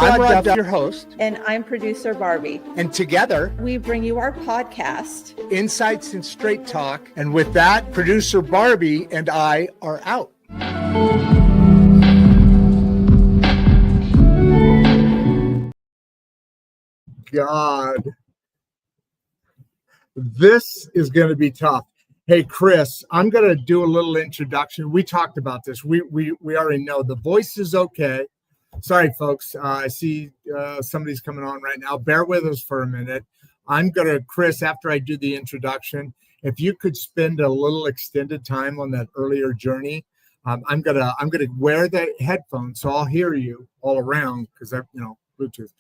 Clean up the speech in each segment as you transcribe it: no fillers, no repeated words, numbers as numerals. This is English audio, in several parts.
I'm Duff, your host. And I'm producer Barbie. And together, we bring you our podcast, Insights and Straight Talk. And with that, producer Barbie and I are out. God, this is going to be tough. Hey, Kris, I'm going to do a little introduction. We talked about this. We already know the voice is okay. Sorry, folks. I see somebody's coming on right now. Bear with us for a minute. I'm going to, Kris, after I do the introduction, if you could spend a little extended time on that earlier journey, I'm gonna wear the headphones so I'll hear you all around because I, Bluetooth.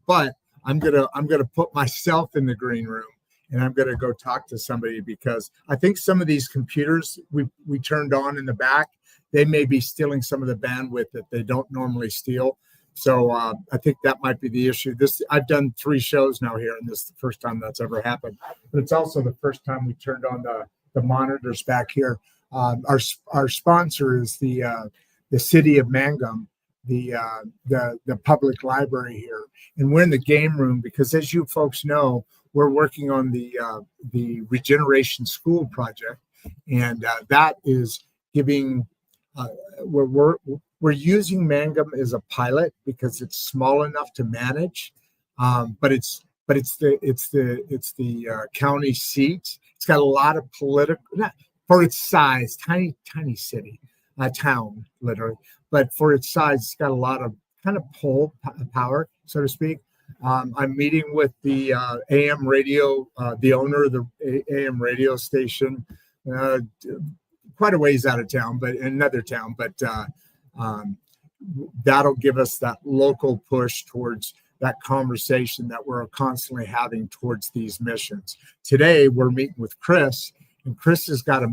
But I'm gonna put myself in the green room and I'm gonna go talk to somebody because I think some of these computers we turned on in the back, they may be stealing some of the bandwidth that they don't normally steal. So I think that might be the issue. I've done 3 shows now here, and this is the first time that's ever happened. But it's also the first time we turned on the monitors back here. Our sponsor is the city of Mangum, the public library here, and we're in the game room because, as you folks know, we're working on the Regeneration School project, and that is giving. We're using Mangum as a pilot because it's small enough to manage, but it's the county seat. It's got a lot of political, not for its size, tiny city, town literally, but for its size, it's got a lot of kind of pull power, so to speak. I'm meeting with the AM radio, the owner of the AM radio station. Quite a ways out of town, but in another town, but that'll give us that local push towards that conversation that we're constantly having towards these missions. Today, we're meeting with Kris, and Kris has got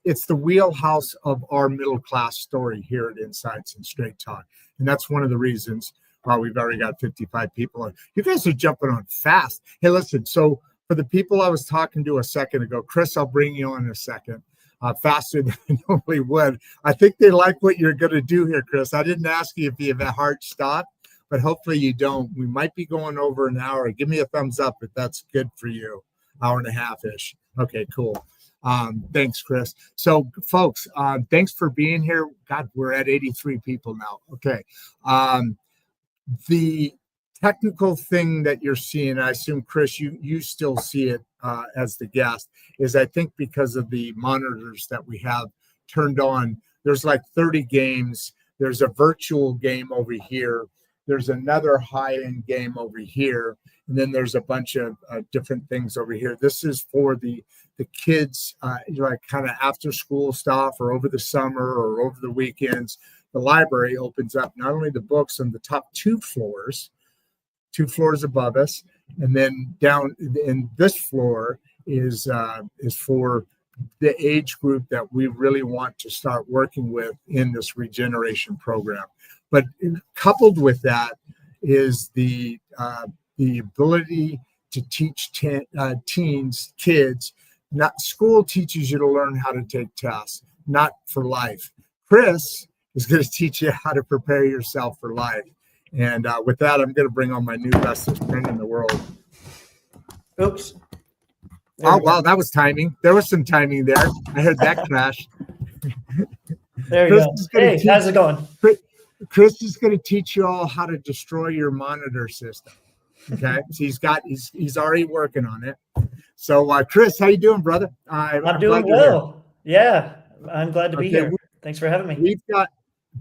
it's the wheelhouse of our middle class story here at Insights and Straight Talk, and that's one of the reasons why we've already got 55 people on. You guys are jumping on fast. Hey, listen, so for the people I was talking to a second ago, Kris, I'll bring you on in a second, faster than I normally would. I think they like what you're going to do here, Kris. I didn't ask you if you have a hard stop, but hopefully you don't. We might be going over an hour. Give me a thumbs up if that's good for you. Hour and a half-ish. Okay, cool. Thanks, Kris. So, folks, thanks for being here. God, we're at 83 people now. Okay. The technical thing that you're seeing, I assume, Kris, you still see it as the guest, is I think because of the monitors that we have turned on, there's like 30 games. There's a virtual game over here. There's another high-end game over here. And then there's a bunch of different things over here. This is for the kids, like kind of after school stuff or over the summer or over the weekends. The library opens up not only the books on the top 2 floors above us, and then down in this floor is for the age group that we really want to start working with in this regeneration program. But coupled with that is the ability to teach kids. Not school teaches you to learn how to take tests, not for life. Kris is going to teach you how to prepare yourself for life. And with that, I'm going to bring on my new bestest friend in the world. Oops. Oh, wow, that was timing. There was some timing there. I heard that crash. There you go. Hey, how's it going? Kris is going to teach you all how to destroy your monitor system. Okay, so he's already working on it. So, Kris, how you doing, brother? I'm doing well. Yeah, I'm glad to be here. Thanks for having me.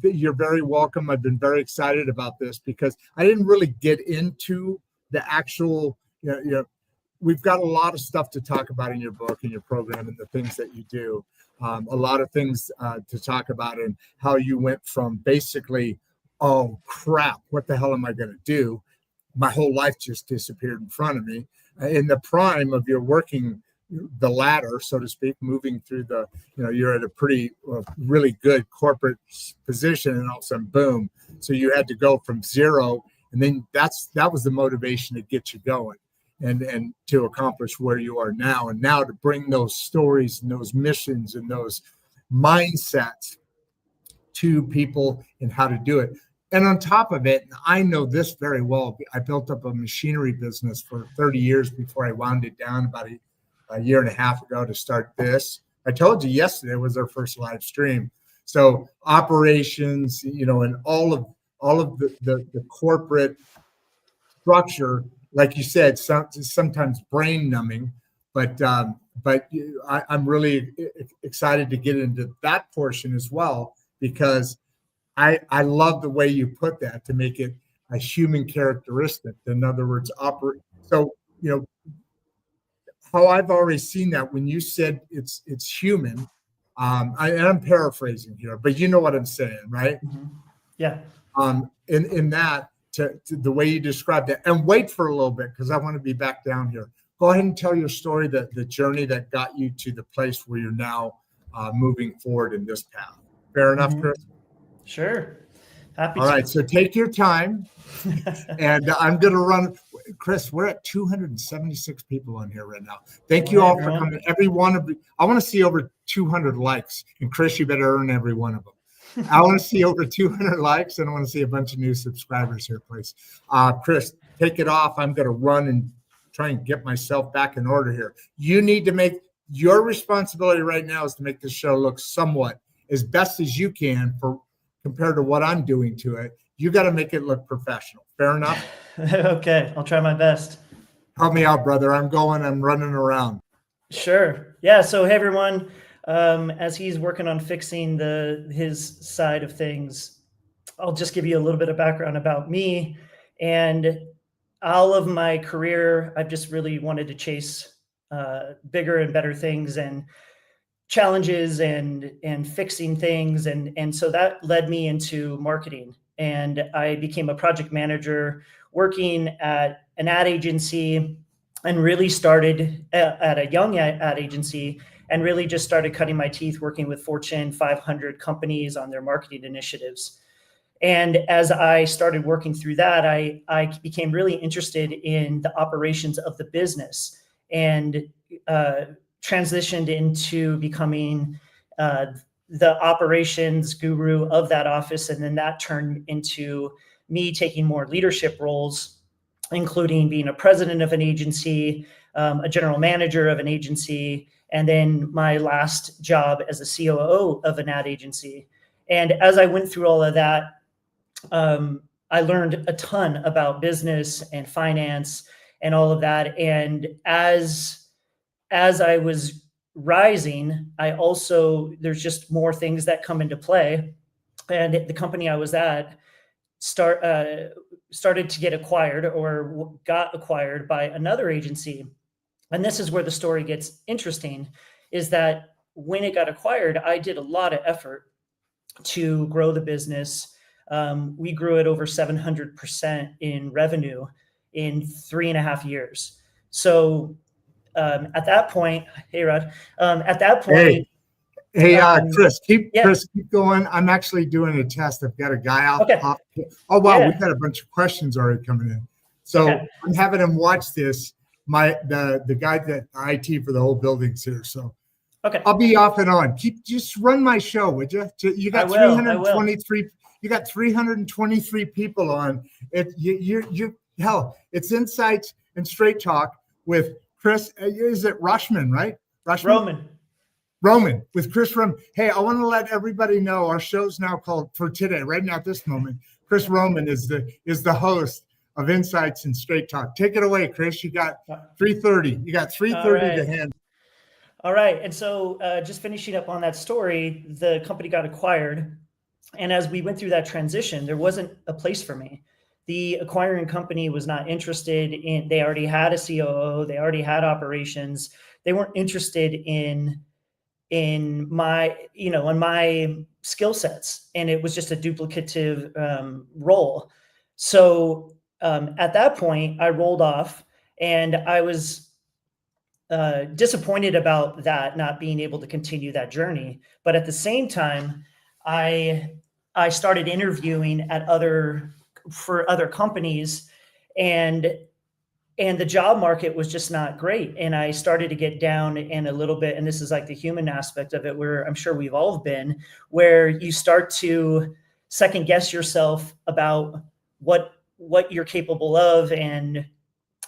You're very welcome. I've been very excited about this because I didn't really get into the actual, we've got a lot of stuff to talk about in your book and your program and the things that you do. A lot of things to talk about and how you went from basically, oh crap, what the hell am I going to do? My whole life just disappeared in front of me. In the prime of your working the ladder, so to speak, moving through you're at a pretty really good corporate position, and all of a sudden, boom. So you had to go from zero, and then that was the motivation to get you going and to accomplish where you are now. And now to bring those stories and those missions and those mindsets to people and how to do it. And on top of it, I know this very well. I built up a machinery business for 30 years before I wound it down about a year and a half ago to start this. I told you yesterday was our first live stream. So operations, and all of the corporate structure, like you said, sometimes brain numbing, but I'm really excited to get into that portion as well, because I love the way you put that, to make it a human characteristic. In other words, so how I've already seen that when you said it's human. I'm paraphrasing here, but you know what I'm saying, right? Mm-hmm. Yeah. In that, to the way you described it, and wait for a little bit, because I want to be back down here. Go ahead and tell your story, the journey that got you to the place where you're now moving forward in this path. Fair enough, Kris? Sure. Happy All to. right, so take your time, and I'm going to run. Kris, we're at 276 people on here right now. Thank you all for coming. Every one of you, I want to see over 200 likes, and Kris, you better earn every one of them. I want to see over 200 likes, and I want to see a bunch of new subscribers here, please. Kris, take it off. I'm going to run and try and get myself back in order here. You need to make your responsibility right now is to make this show look somewhat as best as you can compared to what I'm doing to it. You got to make it look professional. Fair enough? Okay, I'll try my best. Help me out, brother. I'm running around. Sure. Yeah. So, hey, everyone. As he's working on fixing his side of things, I'll just give you a little bit of background about me. And all of my career, I've just really wanted to chase bigger and better things and challenges and fixing things. And so that led me into marketing. And I became a project manager working at an ad agency, and really started at a young ad agency, and really just started cutting my teeth working with Fortune 500 companies on their marketing initiatives. And as I started working through that, I became really interested in the operations of the business, and transitioned into becoming the operations guru of that office. And then that turned into me taking more leadership roles, including being a president of an agency, a general manager of an agency, and then my last job as a COO of an ad agency. And as I went through all of that, I learned a ton about business and finance and all of that. And as I was rising, there's just more things that come into play. And the company I was at started to get acquired, or got acquired by another agency. And this is where the story gets interesting, is that when it got acquired, I did a lot of effort to grow the business. We grew it over 700% in revenue in 3.5 years. So at that point, hey, Rod, at that point. Hey, Kris, keep going. I'm actually doing a test. I've got a guy out. Okay. Oh, wow. We've got a bunch of questions already coming in. So I'm having him watch this. The guy that IT for the whole building's here. So I'll be off and on. Just run my show, would you? You got 323. You got 323 people on. Hell, it's Insights and Straight Talk with Kris. Is it Rohman, right? Rohman, with Kris Rohman. Hey, I want to let everybody know our show's now called, for today, right now at this moment, Kris Rohman is the host of Insights and Straight Talk. Take it away, Kris. You got 3:30. You got 3:30 to handle. All right. And so just finishing up on that story, the company got acquired. And as we went through that transition, there wasn't a place for me. The acquiring company was not interested in, they already had a COO, they already had operations. They weren't interested in my, in my skill sets. And it was just a duplicative role. So at that point, I rolled off, and I was disappointed about that, not being able to continue that journey. But at the same time, I started interviewing for other companies, and the job market was just not great. And I started to get down in a little bit, and this is like the human aspect of it, where I'm sure we've all been, where you start to second guess yourself about what you're capable of, and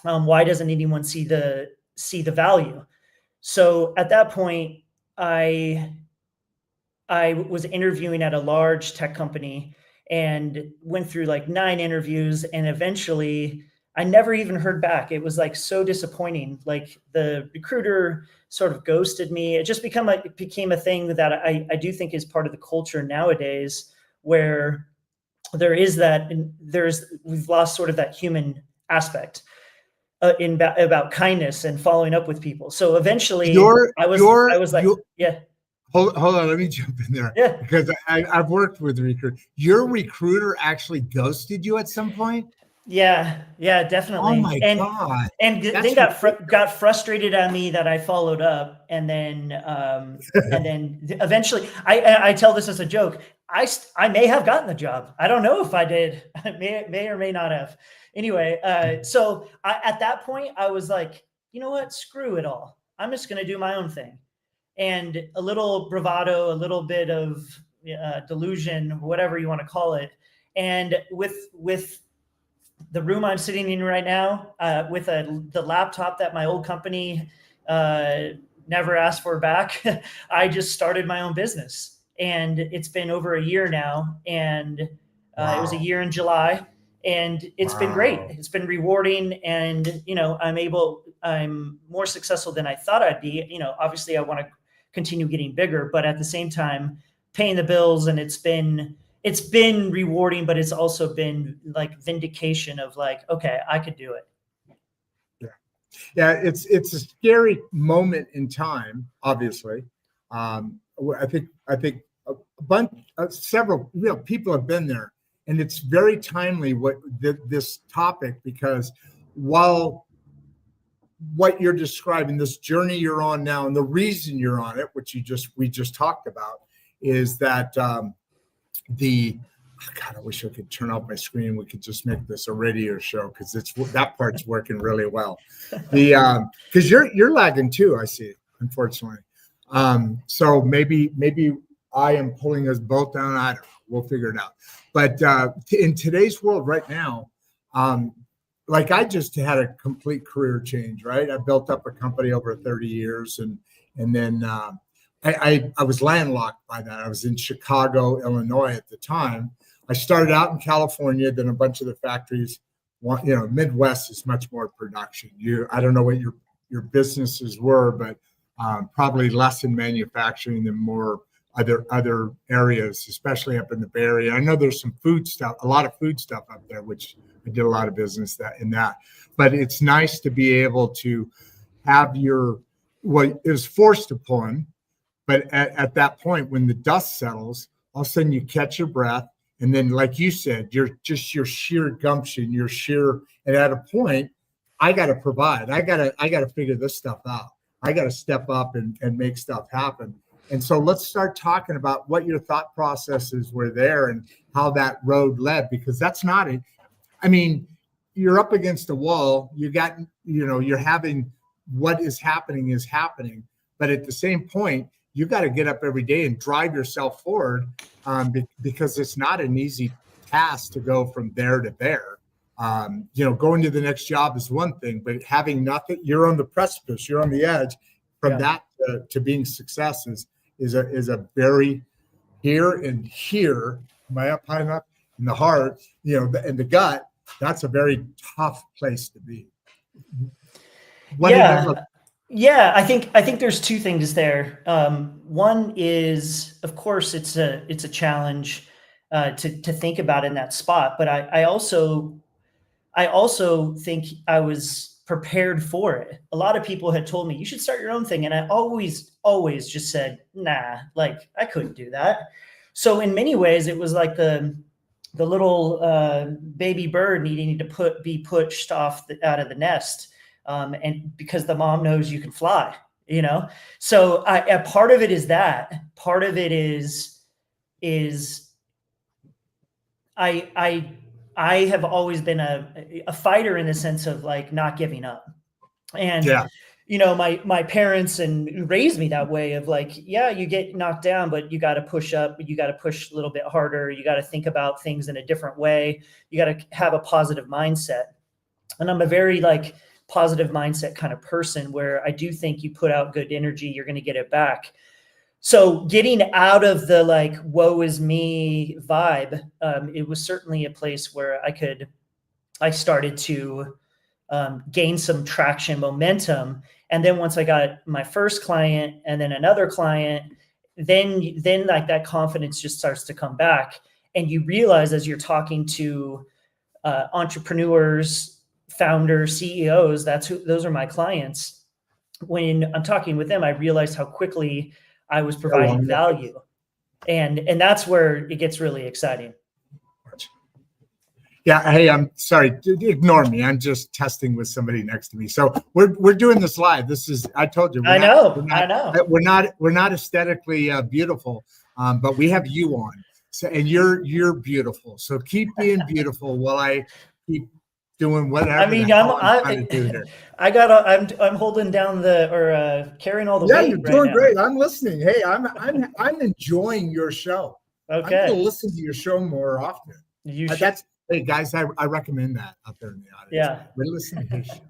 why doesn't anyone see the value? So at that point, I was interviewing at a large tech company and went through like 9 interviews, and eventually I never even heard back. It was like so disappointing. Like the recruiter sort of ghosted me. It just became a thing that I do think is part of the culture nowadays, where there is that, and we've lost sort of that human aspect about kindness and following up with people. So eventually I was like, yeah. Hold on, let me jump in there. Yeah. Because I've worked with recruiters. Your recruiter actually ghosted you at some point? Yeah, definitely. Oh my God. And then got frustrated at me that I followed up, and then eventually I tell this as a joke. I may have gotten the job. I don't know if I did. I may or may not have. Anyway, so at that point I was like, you know what? Screw it all. I'm just going to do my own thing. And a little bravado, a little bit of delusion, whatever you want to call it. And with the room I'm sitting in right now, with the laptop that my old company never asked for back, I just started my own business. And it's been over a year now. And It was a year in July. And it's been great. It's been rewarding. And, I'm more successful than I thought I'd be. Obviously I want to continue getting bigger, but at the same time, paying the bills. And it's been rewarding, but it's also been like vindication of like, okay, I could do it. Yeah. It's a scary moment in time, obviously. I think several people have been there, and it's very timely this topic, because while what you're describing, this journey you're on now, and the reason you're on it, which we just talked about, is that God, I wish I could turn off my screen. We could just make this a radio show, because that part's working really well. Because you're lagging too, I see, unfortunately. So maybe I am pulling us both down. I don't know. We'll figure it out. But in today's world right now, like I just had a complete career change, right? I built up a company over 30 years, and then I was landlocked by that. I was in Chicago, Illinois at the time. I started out in California, then a bunch of the factories, Midwest is much more production. I don't know what your businesses were, but probably less in manufacturing than more other areas, especially up in the Bay Area. I know there's some food stuff, a lot of food stuff up there, which I did a lot of business in that. But it's nice to be able to have it was forced upon. But at that point, when the dust settles, all of a sudden you catch your breath. And then, like you said, your sheer gumption, and at a point, I got to provide. I got to figure this stuff out. I got to step up and make stuff happen. And so let's start talking about what your thought processes were there and how that road led, because that's not it. I mean, you're up against a wall. You're having what is happening. But at the same point, you got to get up every day and drive yourself forward, because it's not an easy task to go from there to there. Going to the next job is one thing, but having nothing, you're on the precipice, you're on the edge. From that to being success is a very here. Am I up high enough? In the heart, in the gut, that's a very tough place to be. Yeah, I think there's two things there. One is, of course, it's a challenge to think about in that spot, but I also think I was prepared for it. A lot of people had told me you should start your own thing, and I always just said, nah, like I couldn't do that. So in many ways, it was like the little baby bird needing to be pushed out of the nest. And because the mom knows you can fly, so a part of it is that. Part of it is I have always been a fighter in the sense of like not giving up. And my parents and raised me that way of like, yeah, you get knocked down, but you got to push up, you got to push a little bit harder. You got to think about things in a different way. You got to have a positive mindset. And I'm a very like positive mindset kind of person where I do think you put out good energy, you're going to get it back. So getting out of the like, woe is me vibe, it was certainly a place where I started to gain some traction, momentum. And then once I got my first client and then another client, then like that confidence just starts to come back. And you realize as you're talking to entrepreneurs, founders, CEOs, those are my clients. When I'm talking with them, I realized how quickly I was providing value. And that's where it gets really exciting. Yeah. Hey, I'm sorry. Ignore me. I'm just testing with somebody next to me. So we're doing this live. This is, I told you. I know. We're not aesthetically beautiful, but we have you on. So, and you're beautiful. So keep being beautiful while I keep doing whatever. I mean, I'm holding down carrying all the weight. You're doing great. I'm listening. Hey, I'm enjoying your show. Okay. I'm going to listen to your show more often. Hey guys, I recommend that out there in the audience. Yeah. We're listening to your show.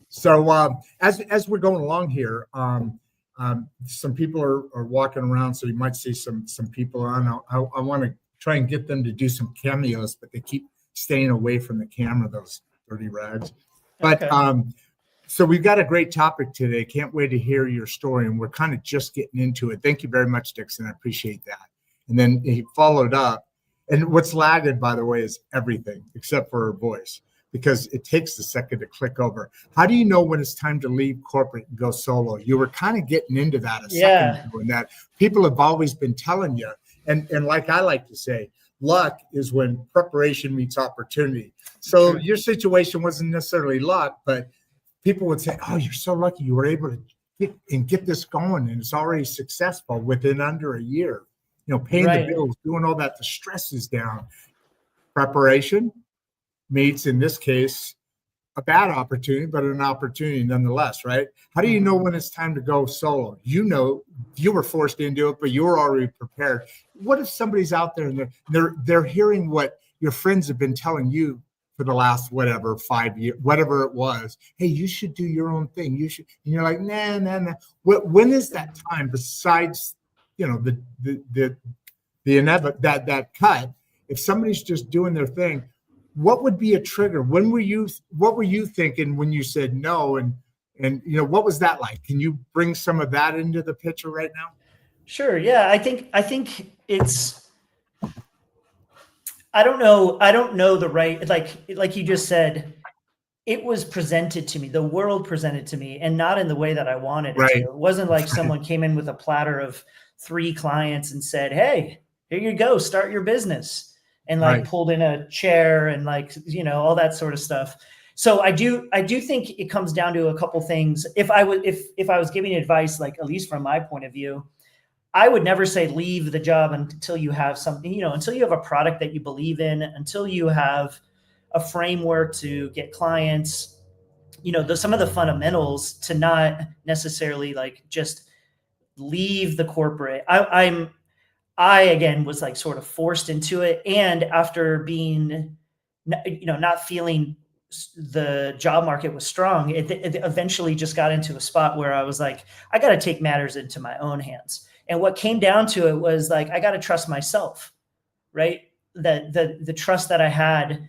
So as we're going along here, some people are walking around, so you might see some people on. I want to try and get them to do some cameos, but they keep staying away from the camera, those dirty rags. But okay. So we've got a great topic today. Can't wait to hear your story, and we're kind of just getting into it. Thank you very much, Dixon. I appreciate that. And then he followed up. And what's lagged, by the way, is everything except for her voice, because it takes a second to click over. How do you know when it's time to leave corporate and go solo? You were kind of getting into that a second ago, and that people have always been telling you. And like I like to say, luck is when preparation meets opportunity. So your situation wasn't necessarily luck, but people would say, oh, you're so lucky you were able to get this going, and it's already successful within under a year. Paying the bills, doing all that, the stress is down. Preparation meets, in this case, a bad opportunity, but an opportunity nonetheless, right? How do you know when it's time to go solo? You were forced into it, but you were already prepared. What if somebody's out there and they're hearing what your friends have been telling you for the last 5 years, whatever it was? Hey, you should do your own thing. You should, and you're like, nah. When is that time besides the inevitable that cut? If somebody's just doing their thing, what would be a trigger? What were you thinking when you said no? And what was that like? Can you bring some of that into the picture right now? Sure. Yeah. I think it's, I don't know the right, like you just said, it was presented to me, the world presented to me, and not in the way that I wanted it to. It wasn't like someone came in with a platter of 3 clients and said, hey, here you go, start your business, and pulled in a chair and all that sort of stuff. So I do think it comes down to a couple things. If I was giving advice, like at least from my point of view, I would never say leave the job until you have something, until you have a product that you believe in, until you have a framework to get clients, some of the fundamentals to not necessarily just leave the corporate. I again was sort of forced into it. And after being, not feeling the job market was strong, it eventually just got into a spot where I was like, I got to take matters into my own hands. And what came down to it was I got to trust myself, right? That the trust that I had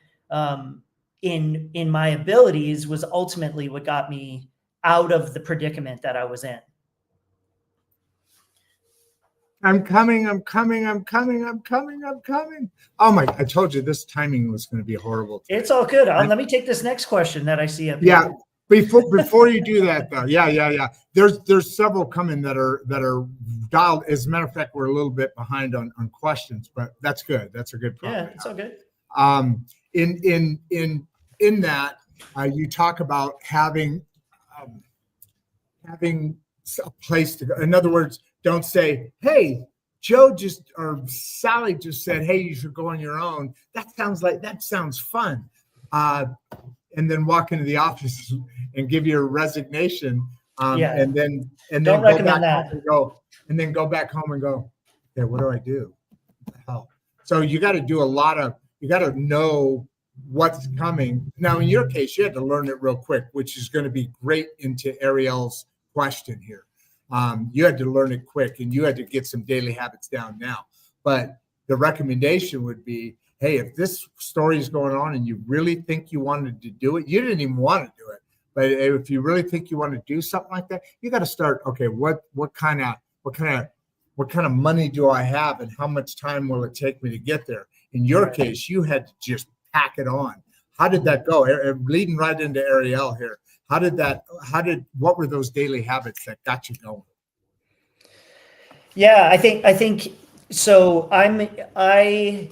in my abilities was ultimately what got me out of the predicament that I was in. I'm coming. Oh my, I told you this timing was going to be horrible today. It's all good. Let me take this next question that I see up here. Before you do that though. Yeah. There's several coming that are dialed. As a matter of fact, we're a little bit behind on questions, but that's good. That's a good problem. Yeah, it's all good. In that, you talk about having a place to go. In other words, don't say, hey, Joe or Sally just said, hey, you should go on your own. That sounds fun. and then walk into the office and give your resignation, and then Don't go recommend back that. home and go back home and go, okay, what do I do? What the hell? So you got to do you got to know what's coming. Now, in your case, you had to learn it real quick, which is going to be great into Ariel's question here. You had to learn it quick, and you had to get some daily habits down now. But the recommendation would be, hey, if this story is going on and you really think you wanted to do it, you didn't even want to do it. But if you really think you want to do something like that, you got to start, okay, what kind of money do I have, and how much time will it take me to get there? In your case, you had to just pack it on. How did that go? Leading right into Ariel here. What were those daily habits that got you going? Yeah, I think so.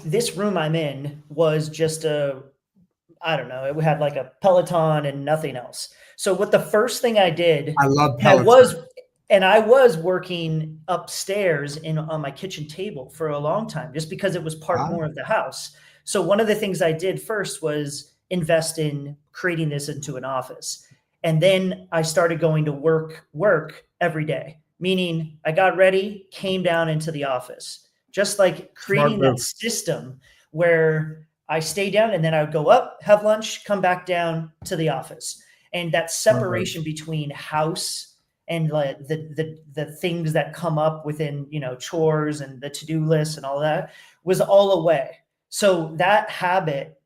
This room I'm in was just I don't know, it had like a Peloton and nothing else. So what the first thing I did, I love Peloton. I was working upstairs on my kitchen table for a long time, just because it was part more of the house. So one of the things I did first was invest in creating this into an office. And then I started going to work every day, meaning I got ready, came down into the office, just like creating that system where I stay down and then I would go up, have lunch, come back down to the office. And that separation between house and like the things that come up within, chores and the to-do lists and all that was all away. So that habit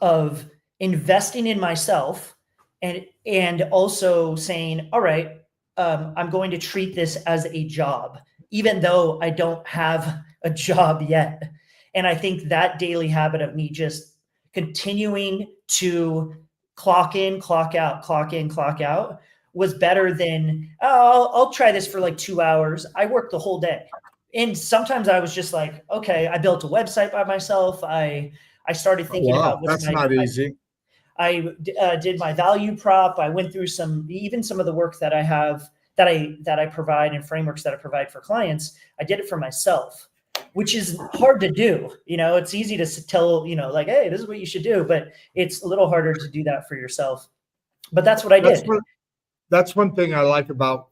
of investing in myself and also saying, all right, I'm going to treat this as a job, even though I don't have a job yet. And I think that daily habit of me just continuing to clock in, clock out was better than, I'll try this for like 2 hours. I worked the whole day. And sometimes I was just like, okay, I built a website by myself. I started thinking about what's not easy. I did my value prop. I went through some of the work that I have that I provide and frameworks that I provide for clients. I did it for myself, which is hard to do. It's easy to tell, like, hey, this is what you should do, but it's a little harder to do that for yourself. But that's what I did. That's one thing I like about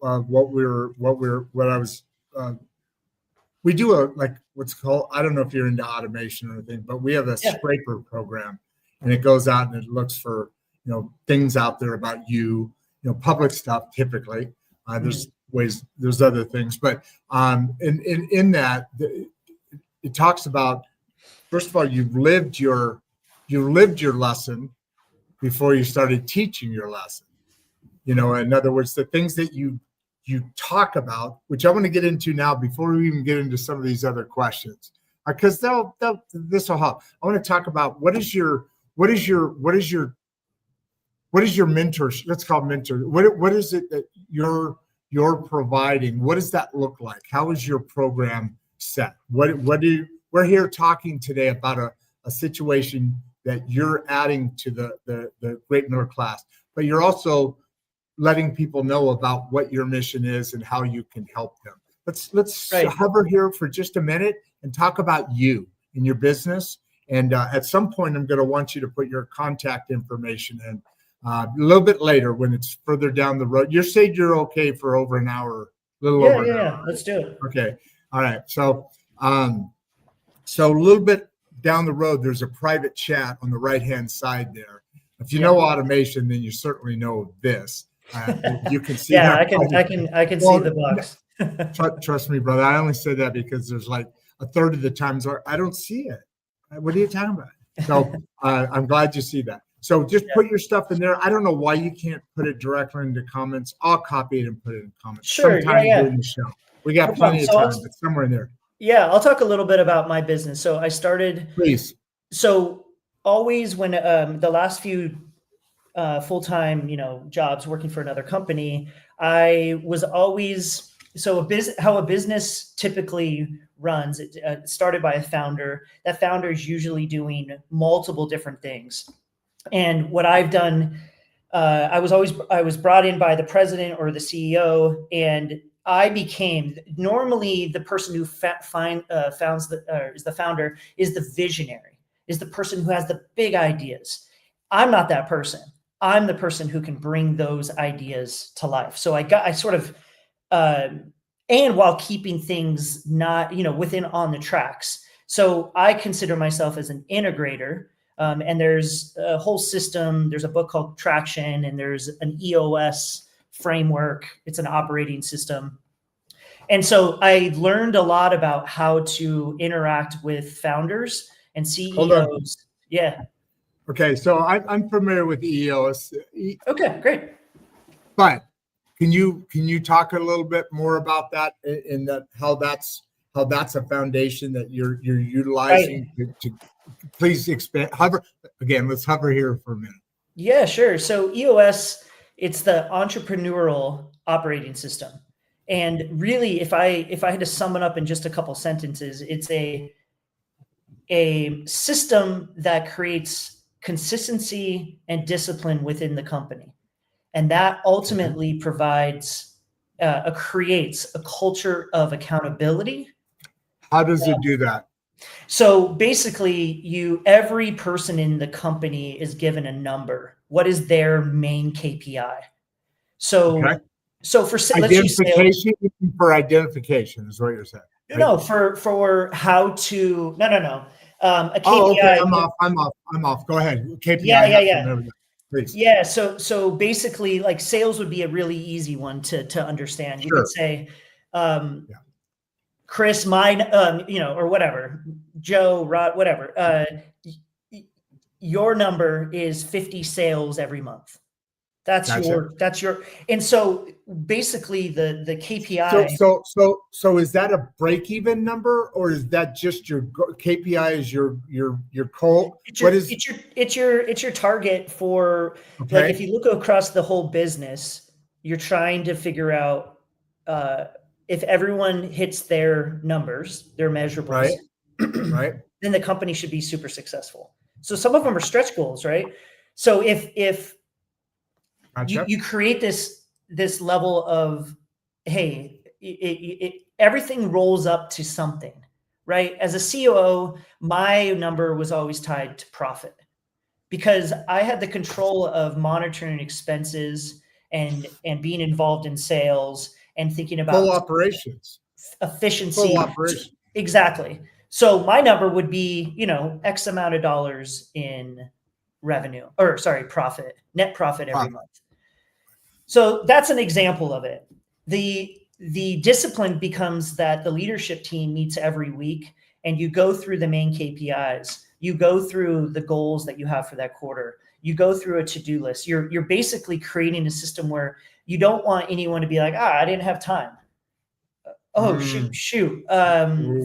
we do what's called, I don't know if you're into automation or anything, but we have a scraper program, and it goes out and it looks for, things out there about public stuff typically. There's other things, but in that, it talks about, first of all, you lived your lesson before you started teaching your lesson. In other words, the things that you talk about, which I want to get into now before we even get into some of these other questions, because this will help. I want to talk about what is your mentor? Let's call it mentor. What is it that you're providing? What does that look like? How is your program set? We're here talking today about a situation that you're adding to the great middle class, but you're also letting people know about what your mission is and how you can help them. Let's hover here for just a minute and talk about you and your business. And at some point, I'm going to want you to put your contact information in a little bit later when it's further down the road. You said you're okay for over an hour, a little over an hour. Yeah. Let's do it. Okay. All right. So a little bit down the road, there's a private chat on the right-hand side there. If you know automation, then you certainly know this. You can see. I can see the box. Trust me, brother. I only say that because there's like a third of the times I don't see it. What are you talking about? So I'm glad you see that. So just put your stuff in there. I don't know why you can't put it directly into comments. I'll copy it and put it in comments. Sure. Sometime during the show. We got plenty of time, but somewhere in there. Yeah, I'll talk a little bit about my business. So I started. Please. So always when the last few full-time, jobs working for another company, I was always, how a business typically runs, it started by a founder. That founder is usually doing multiple different things. And what I've done, I was brought in by the president or the CEO, and I became normally the person who is the founder, is the visionary, is the person who has the big ideas. I'm not that person. I'm the person who can bring those ideas to life. So I sort of, and while keeping things not, within on the tracks. So I consider myself as an integrator. And there's a whole system. There's a book called Traction, and there's an EOS framework. It's an operating system. And so I learned a lot about how to interact with founders and CEOs. Yeah. Okay, so I'm familiar with EOS. Okay, great. But can you talk a little bit more about that, in that how that's a foundation that you're utilizing to please expand. Let's hover here for a minute. Yeah, sure. So EOS, it's the entrepreneurial operating system. And really, if I had to sum it up in just a couple sentences, it's a system that creates consistency and discipline within the company. And that ultimately provides, creates a culture of accountability. How does it do that? So basically, every person in the company is given a number. What is their main KPI? So, for identification, for identification is what you're saying. Right? No, for how to no. A KPI. Oh, okay. I'm off. Go ahead. KPI. Yeah. Please. Yeah. So basically, like, sales would be a really easy one to understand. You could say, Kris, mine, or whatever, Joe, Rod, whatever. Your number is 50 sales every month. That's your, and so basically the KPI. So is that a break even number, or is that just your KPI is your goal? It's your target for, like, if you look across the whole business, you're trying to figure out, if everyone hits their numbers, their measurables, right, then the company should be super successful. So some of them are stretch goals, right? So if you create this level of, hey, everything rolls up to something, right? As a COO, my number was always tied to profit, because I had the control of monitoring expenses and being involved in sales and thinking about full operations, efficiency. Full operation. Exactly. So my number would be, X amount of dollars in revenue, profit, net profit every month. So that's an example of it. The discipline becomes that the leadership team meets every week, and you go through the main KPIs. You go through the goals that you have for that quarter. You go through a to-do list. You're basically creating a system where you don't want anyone to be like, I didn't have time. Oh, shoot.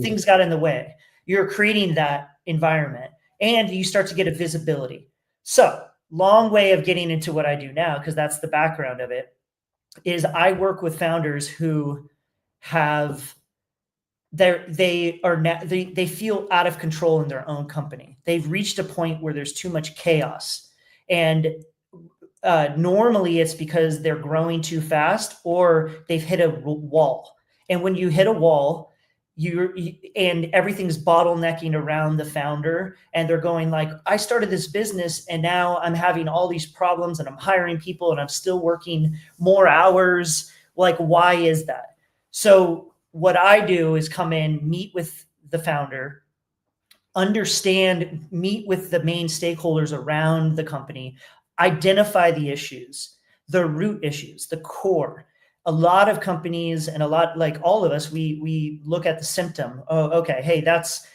Things got in the way. You're creating that environment, and you start to get a visibility. So, long way of getting into what I do now, because that's the background of it, is I work with founders who have they feel out of control in their own company. They've reached a point where there's too much chaos, and normally it's because they're growing too fast, or they've hit a wall. And when you hit a wall, and everything's bottlenecking around the founder, and they're going like, I started this business and now I'm having all these problems, and I'm hiring people and I'm still working more hours. Like, why is that? So what I do is come in, meet with the founder, meet with the main stakeholders around the company, identify the issues, the root issues, the core. A lot of companies, and a lot, like all of us, we look at the symptom. Oh, okay. Hey, that's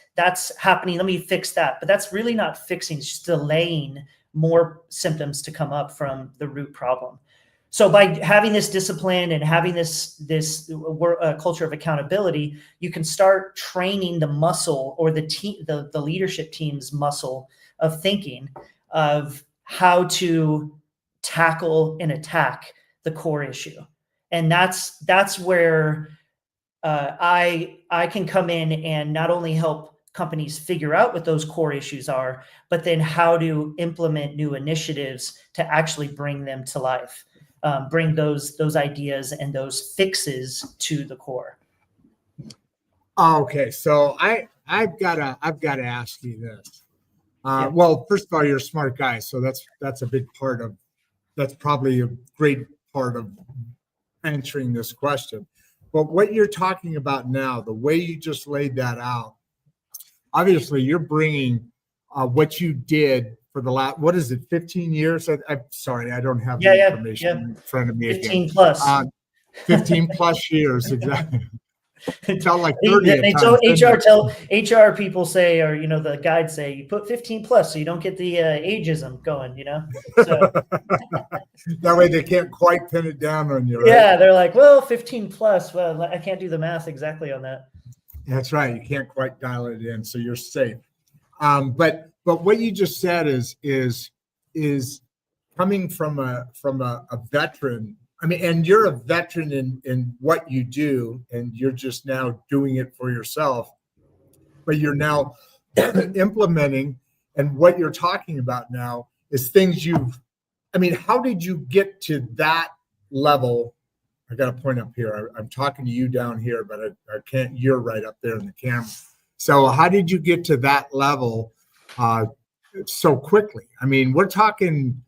happening. Let me fix that. But that's really not fixing. It's just delaying more symptoms to come up from the root problem. So by having this discipline and having this culture of accountability, you can start training the muscle, or the leadership team's muscle of thinking, of how to tackle and attack the core issue. And that's where I can come in and not only help companies figure out what those core issues are, but then how to implement new initiatives to actually bring them to life, bring those ideas and those fixes to the core. Okay, so I've got to ask you this. Yeah. Well, first of all, you're a smart guy, so that's a big part of. That's probably a great part of answering this question. But what you're talking about now, the way you just laid that out, obviously you're bringing what you did for the last, what is it, 15 years? I'm sorry, I don't have the information in front of me 15 again. plus. 15 plus years, exactly. It felt like 30 They at times. HR people say, or the guides say, you put 15 plus so you don't get the ageism going. So that way they can't quite pin it down on you, right? Yeah, they're like, well, 15 plus. Well, I can't do the math exactly on that. That's right. You can't quite dial it in, so you're safe. But what you just said is coming from a veteran. I mean, and you're a veteran in what you do, and you're just now doing it for yourself. But you're now implementing, and what you're talking about now is things I mean, how did you get to that level? I got to point up here. I'm talking to you down here, but I can't. You're right up there in the camera. So how did you get to that level so quickly? I mean, we're talking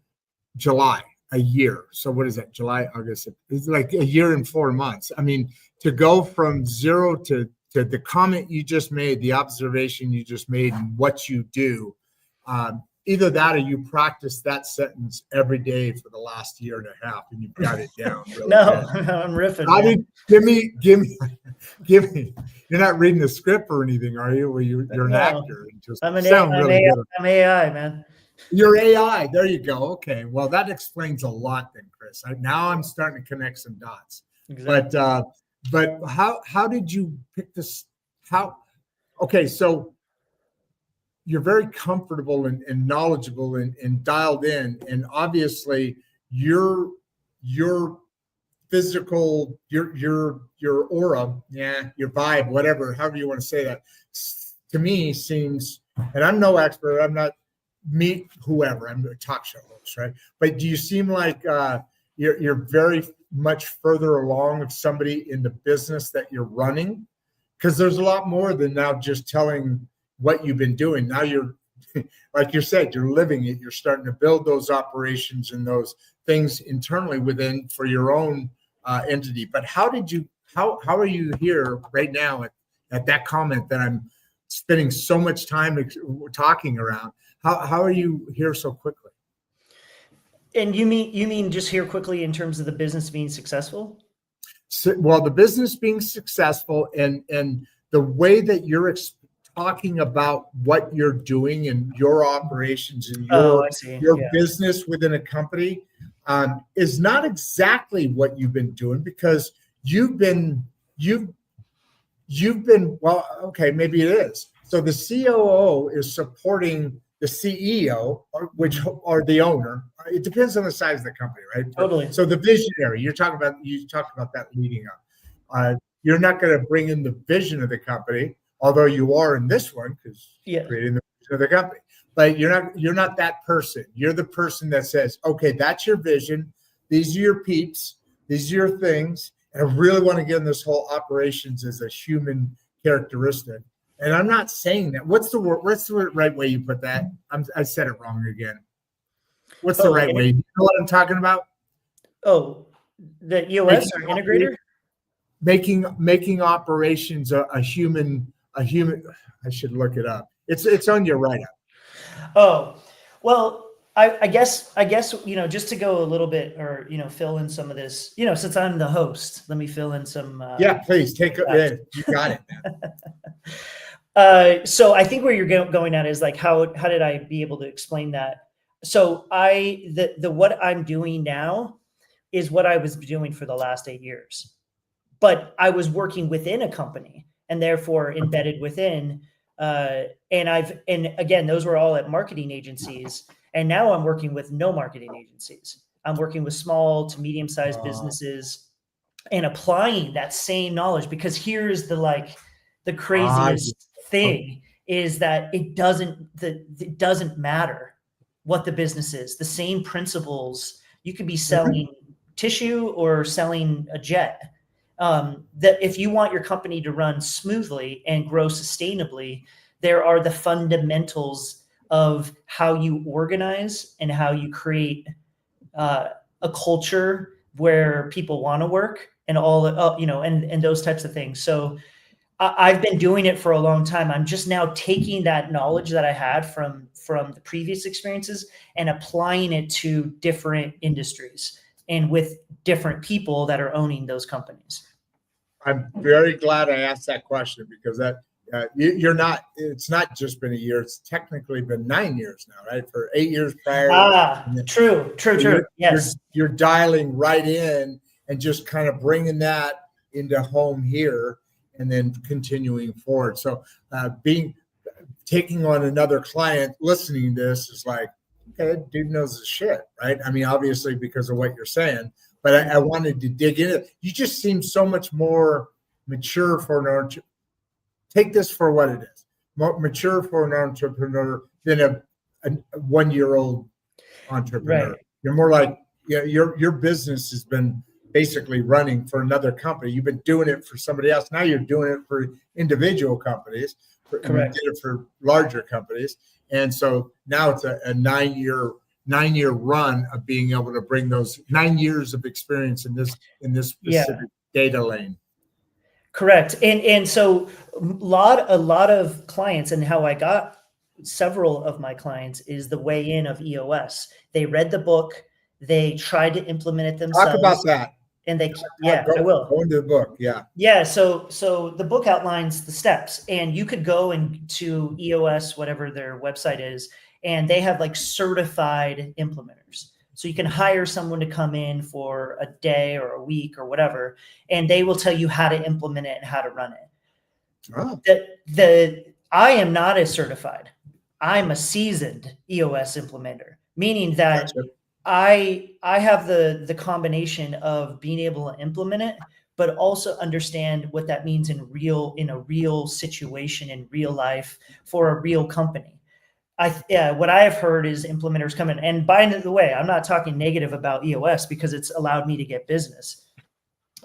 July, a year. So what is that? July, August. It's like a year and 4 months. I mean, to go from zero to the comment you just made, the observation you just made, and what you do. Either that or you practice that sentence every day for the last year and a half, and you've got it down. Really No, good. I'm riffing. Give me. You're not reading the script or anything, are you? Well, you're an actor. I'm AI, man. You're AI. There you go. Okay. Well, that explains a lot then, Kris. Now I'm starting to connect some dots. Exactly. But how did you pick this? Okay, so you're very comfortable and knowledgeable and dialed in, and obviously your physical, your aura, your vibe, whatever, however you want to say that, to me seems, and I'm no expert, I'm not meet whoever, I'm a talk show host, right? But do you seem like you're very much further along of somebody in the business that you're running? Because there's a lot more than now just telling what you've been doing. Now you're, like you said, you're living it. You're starting to build those operations and those things internally within for your own entity. But how are you here right now at that comment that I'm spending so much time talking around? How are you here so quickly? And you mean just here quickly in terms of the business being successful? Well, the business being successful and the way that you're talking about what you're doing and your operations and your business within a company is not exactly what you've been doing, because you've been well, okay, maybe it is. So the COO is supporting the CEO or the owner. It depends on the size of the company, right? Totally. So the visionary, you talked about that leading up. You're not going to bring in the vision of the company, although you are in this one, because you're creating the vision of the company. But you're not that person. You're the person that says, okay, that's your vision. These are your peeps. These are your things. And I really want to get in this whole operations as a human characteristic. And I'm not saying that. What's the right way you put that? I said it wrong again. What's the right way? You know what I'm talking about? Oh, the EOS or integrator? Making operations a human. I should look it up. It's on your write-up. Oh, well, I guess, just to go a little bit, or, fill in some of this, since I'm the host, let me fill in some. Please take it. You got it, man. So I think where you're going at is like, how did I be able to explain that? So what I'm doing now is what I was doing for the last 8 years, but I was working within a company and therefore embedded within, and again, those were all at marketing agencies. And now I'm working with no marketing agencies. I'm working with small to medium-sized businesses and applying that same knowledge, because here's the craziest thing is that it doesn't matter what the business is. The same principles. You could be selling tissue or selling a jet. That if you want your company to run smoothly and grow sustainably, there are the fundamentals of how you organize and how you create a culture where people want to work and and those types of things. So I've been doing it for a long time. I'm just now taking that knowledge that I had from the previous experiences and applying it to different industries and with different people that are owning those companies. I'm very glad I asked that question, because that you're not. It's not just been a year. It's technically been 9 years now, right? For 8 years prior. True. Yes, you're dialing right in and just kind of bringing that into home here, and then continuing forward. So taking on another client, listening to this is like, okay, dude knows his shit, right? I mean, obviously because of what you're saying, but I wanted to dig in it. You just seem so much more mature for an entrepreneur. Take this for what it is. More mature for an entrepreneur than a 1-year-old entrepreneur. Right. You're more like, your business has been basically running for another company. You've been doing it for somebody else. Now you're doing it for individual companies. Correct. You did it for larger companies. And so now it's a 9-year run of being able to bring those 9 years of experience in this specific data lane. Correct. And so a lot of clients, and how I got several of my clients, is the way in of EOS. They read the book, they tried to implement it themselves. Talk about that. And I will go into the book. Yeah. Yeah. So the book outlines the steps, and you could go into EOS, whatever their website is, and they have like certified implementers. So you can hire someone to come in for a day or a week or whatever, and they will tell you how to implement it and how to run it. Oh. I am not as certified. I'm a seasoned EOS implementer, meaning that Gotcha. I have the combination of being able to implement it, but also understand what that means in a real situation, in real life, for a real company. What I have heard is implementers come in, and by the way, I'm not talking negative about EOS because it's allowed me to get business.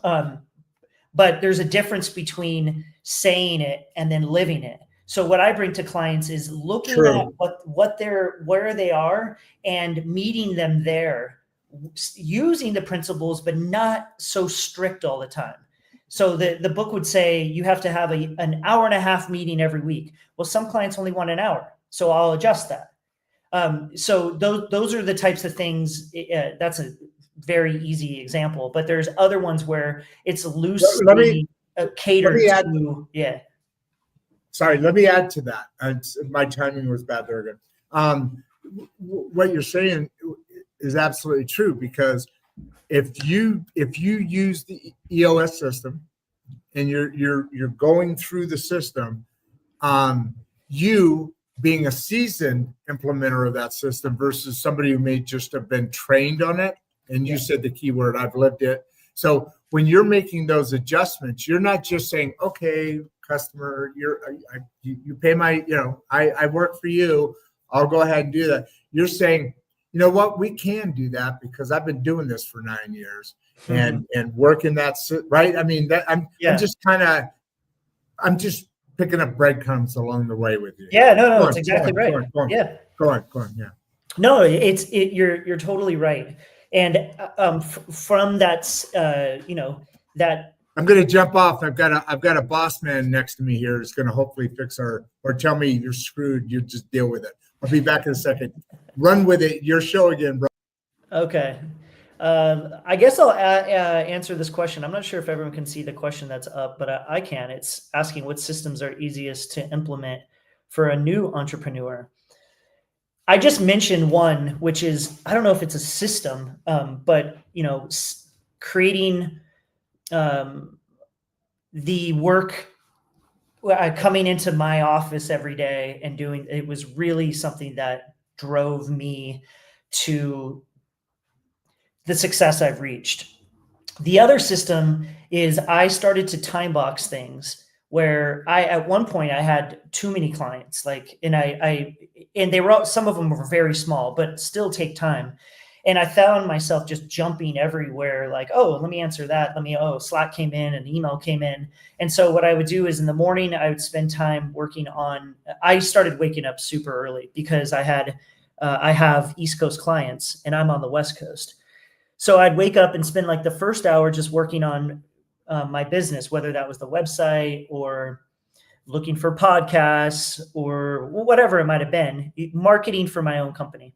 But there's a difference between saying it and then living it. So what I bring to clients is looking at where they are and meeting them there, using the principles, but not so strict all the time. So the book would say you have to have an hour and a half meeting every week. Well, some clients only want an hour, so I'll adjust that. So those are the types of things. That's a very easy example, but there's other ones where it's loosely catered to. Yeah. Sorry, let me add to that. My timing was bad there again. What you're saying is absolutely true, because if you use the EOS system and you're going through the system, you being a seasoned implementer of that system versus somebody who may just have been trained on it, and you said the key word, I've lived it. So when you're making those adjustments, you're not just saying, okay, customer, you pay my, I work for you, I'll go ahead and do that. You're saying, you know what, we can do that because I've been doing this for 9 years and working that, right? I mean, I'm just picking up breadcrumbs along the way with you. Yeah, no, it's exactly right. Yeah. Go on. Yeah. No, you're totally right. And from that, that. I'm going to jump off. I've got a boss man next to me here who's going to hopefully fix or tell me you're screwed. You just deal with it. I'll be back in a second. Run with it. Your show again, bro. Okay. I guess I'll answer this question. I'm not sure if everyone can see the question that's up, but I can. It's asking what systems are easiest to implement for a new entrepreneur. I just mentioned one, which is, I don't know if it's a system, but creating the work, coming into my office every day and doing it was really something that drove me to the success I've reached. The other system is I started to time box things where at one point I had too many clients, and they were some of them were very small, but still take time. And I found myself just jumping everywhere, like, oh, let me answer that. Slack came in, an email came in. And so what I would do is in the morning, I would spend time working on, I started waking up super early because I have East Coast clients and I'm on the West Coast. So I'd wake up and spend like the first hour just working on my business, whether that was the website or looking for podcasts or whatever it might've been, marketing for my own company.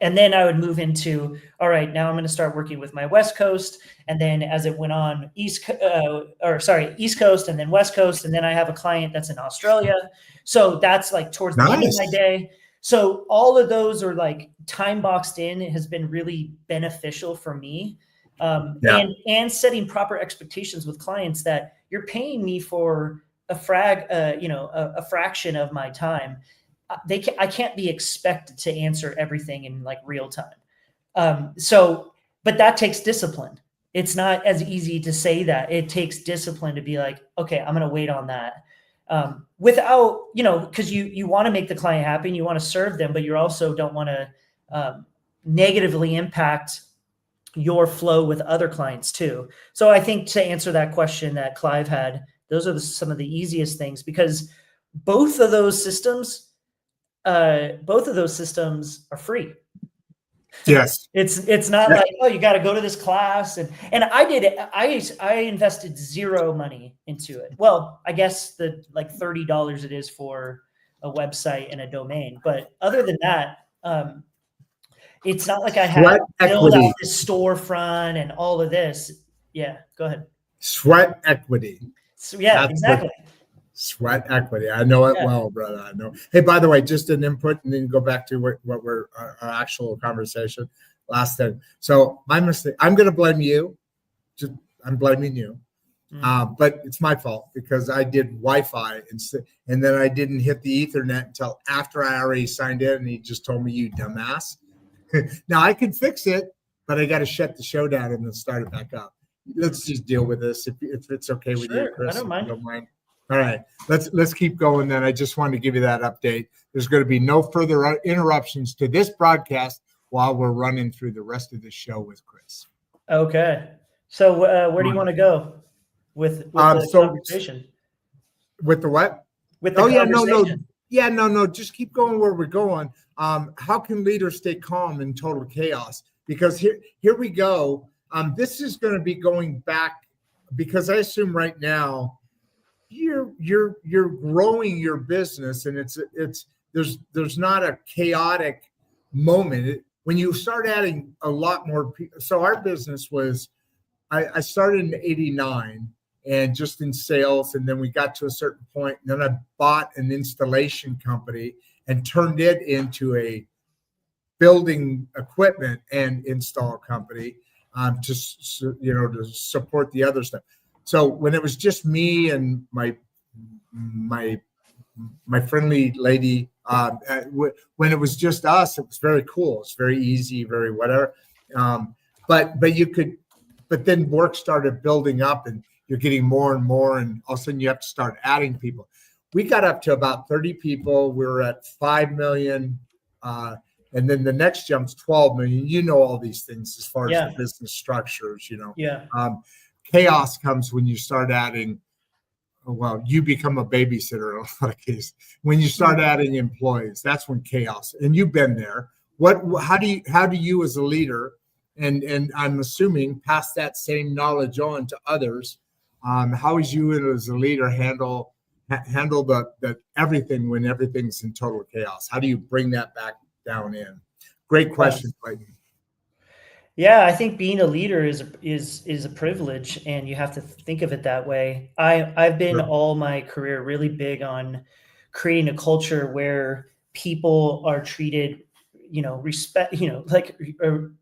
And then I would move into, all right, now I'm going to start working with my West Coast. And then as it went on, East Coast and then West Coast. And then I have a client that's in Australia. So that's like towards the end of my day. So all of those are like time boxed in. It has been really beneficial for me. And setting proper expectations with clients that you're paying me for a fraction of my time. I can't be expected to answer everything in like real time. But that takes discipline. It's not as easy to say that. It takes discipline to be like, okay, I'm going to wait on that. Without, because you want to make the client happy and you want to serve them, but you also don't want to negatively impact your flow with other clients too. So I think to answer that question that Clive had, those are some of the easiest things, because both of those systems are free. Yes. It's not like, oh, you got to go to this class. And I did it. I invested zero money into it. Well, I guess the like $30 it is for a website and a domain. But other than that, it's not like I had to build out this storefront and all of this. Yeah, go ahead. Sweat equity. So, yeah, exactly. Sweat equity. I know it well, brother. I know. Hey, by the way, just an input and then go back to what we're our actual conversation last thing. So my mistake, I'm going to blame you. I'm blaming you. But it's my fault because I did Wi-Fi and then I didn't hit the Ethernet until after I already signed in, and he just told me, you dumbass. Now I can fix it, but I got to shut the show down and then start it back up. Let's just deal with this if it's okay with you, Chris. I don't mind. All right, let's keep going then. I just wanted to give you that update. There's going to be no further interruptions to this broadcast while we're running through the rest of the show with Chris. Okay. So where do you want to go with the conversation? With the what? With the conversation. No. Just keep going where we're going. How can leaders stay calm in total chaos? Because here we go. This is going to be going back because I assume right now you're growing your business, and there's not a chaotic moment when you start adding a lot more people. So our business was, I started in '89 and just in sales, and then we got to a certain point, and then I bought an installation company and turned it into a building equipment and install company to support the other stuff. So when it was just me and my friendly lady, when it was just us, it was very cool. It's very easy, very whatever. But then work started building up, and you're getting more and more, and all of a sudden you have to start adding people. We got up to about 30 people. We were at 5 million, and then the next jump's 12 million. You know all these things as far as the business structures. Chaos comes when you start adding. Well, you become a babysitter in a lot of cases. When you start adding employees, that's when chaos. And you've been there. How do you as a leader, and I'm assuming pass that same knowledge on to others? How is you as a leader handle the everything when everything's in total chaos? How do you bring that back down in? Great question, Clayton. Yeah, I think being a leader is a privilege, and you have to think of it that way. I've been all my career really big on creating a culture where people are treated,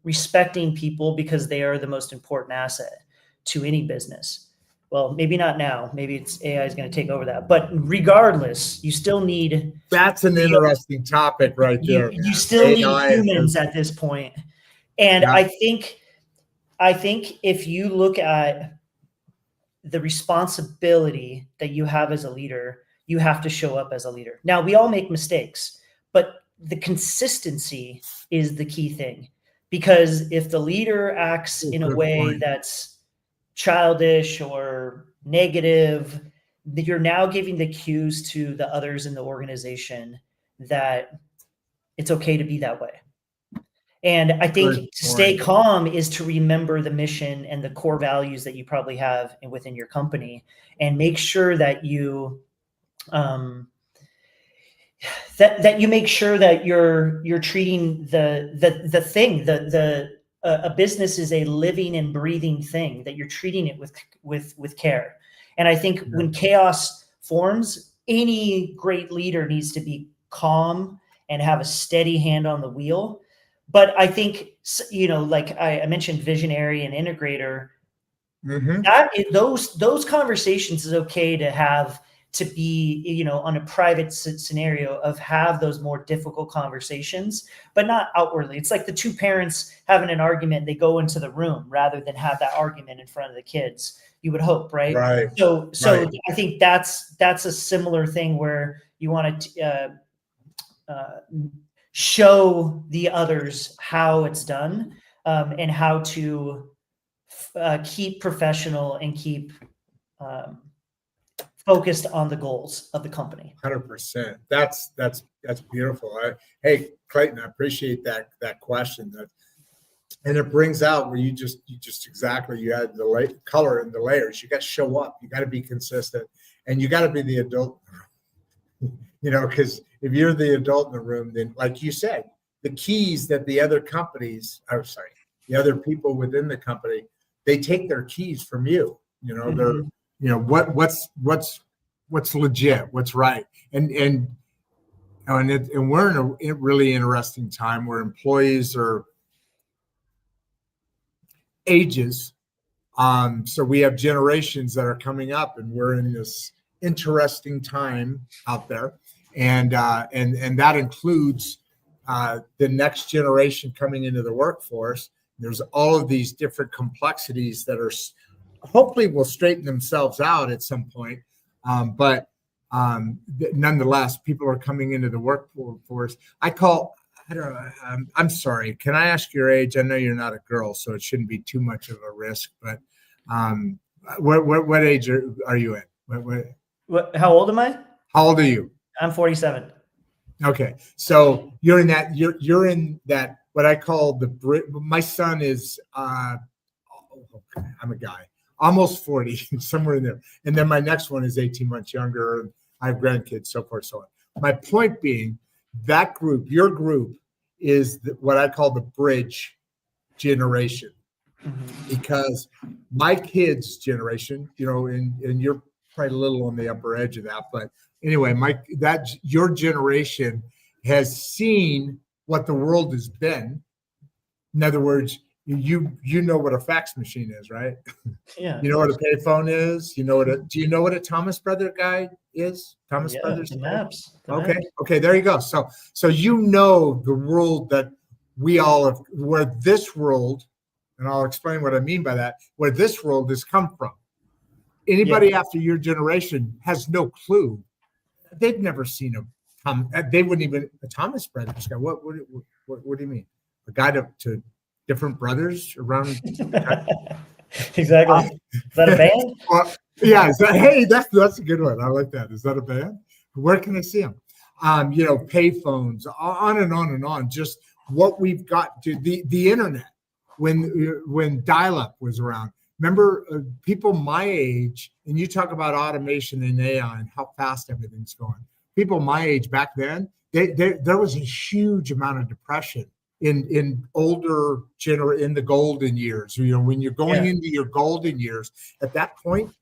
respecting people because they are the most important asset to any business. Well, maybe not now. Maybe it's AI is going to take over that. But regardless, you still need. That's an interesting topic right there. You still need humans at this point. And I think if you look at the responsibility that you have as a leader, you have to show up as a leader. Now, we all make mistakes, but the consistency is the key thing. Because if the leader acts in a way point. that's childish or negative, you're now giving the cues to the others in the organization that it's okay to be that way. And I think to stay calm is to remember the mission and the core values that you probably have within your company, and make sure that you that you make sure that you're treating the thing, a business is a living and breathing thing, that you're treating it with care. And I think when chaos forms, any great leader needs to be calm and have a steady hand on the wheel. But I think, like I mentioned, visionary and integrator, those conversations is okay to have, to be, on a private scenario of have those more difficult conversations, but not outwardly. It's like the two parents having an argument, they go into the room rather than have that argument in front of the kids, you would hope, right? Right. So right. I think that's a similar thing where you want to show the others how it's done, and how to keep professional and keep focused on the goals of the company. 100%. That's beautiful. Hey, Clayton, I appreciate that question. And it brings out where you just exactly, you had the color and the layers. You got to show up. You got to be consistent, and you got to be the adult. Because if you're the adult in the room, then, like you said, the keys that the other people within the company, they take their keys from you. They're, what's legit, what's right, and we're in a really interesting time where employees are ages. So we have generations that are coming up, and we're in this interesting time out there. And that includes the next generation coming into the workforce. There's all of these different complexities that are hopefully will straighten themselves out at some point. But nonetheless, people are coming into the workforce. I'm sorry. Can I ask your age? I know you're not a girl, so it shouldn't be too much of a risk. But what age are you at? How old am I? How old are you? I'm 47. Okay, so you're in that what I call my son is I'm a guy, almost 40, somewhere in there, and then my next one is 18 months younger. I have grandkids, so forth, so on. My point being, that group, your group, is what I call the bridge generation, because my kids' generation, and you're probably a little on the upper edge of that, but anyway, your generation has seen what the world has been. In other words, you know what a fax machine is, right? Yeah. You know what a payphone is. Do you know what a Thomas Brother guy is? Thomas Brothers. The maps. Okay, there you go. So the world that we all have, where this world, and I'll explain what I mean by that, where this world has come from. Anybody after your generation has no clue. They've never seen they wouldn't even a Thomas Brothers guy. What do you mean? A guy to different brothers around? Exactly. Is that a band? Yeah. Hey, that's a good one. I like that. Is that a band? Where can I see them? Payphones, on and on and on. Just what we've got to the internet when dial-up was around. Remember, people my age, and you talk about automation and AI and how fast everything's going. People my age back then, there was a huge amount of depression in older in the golden years. When you're going into your golden years, at that point,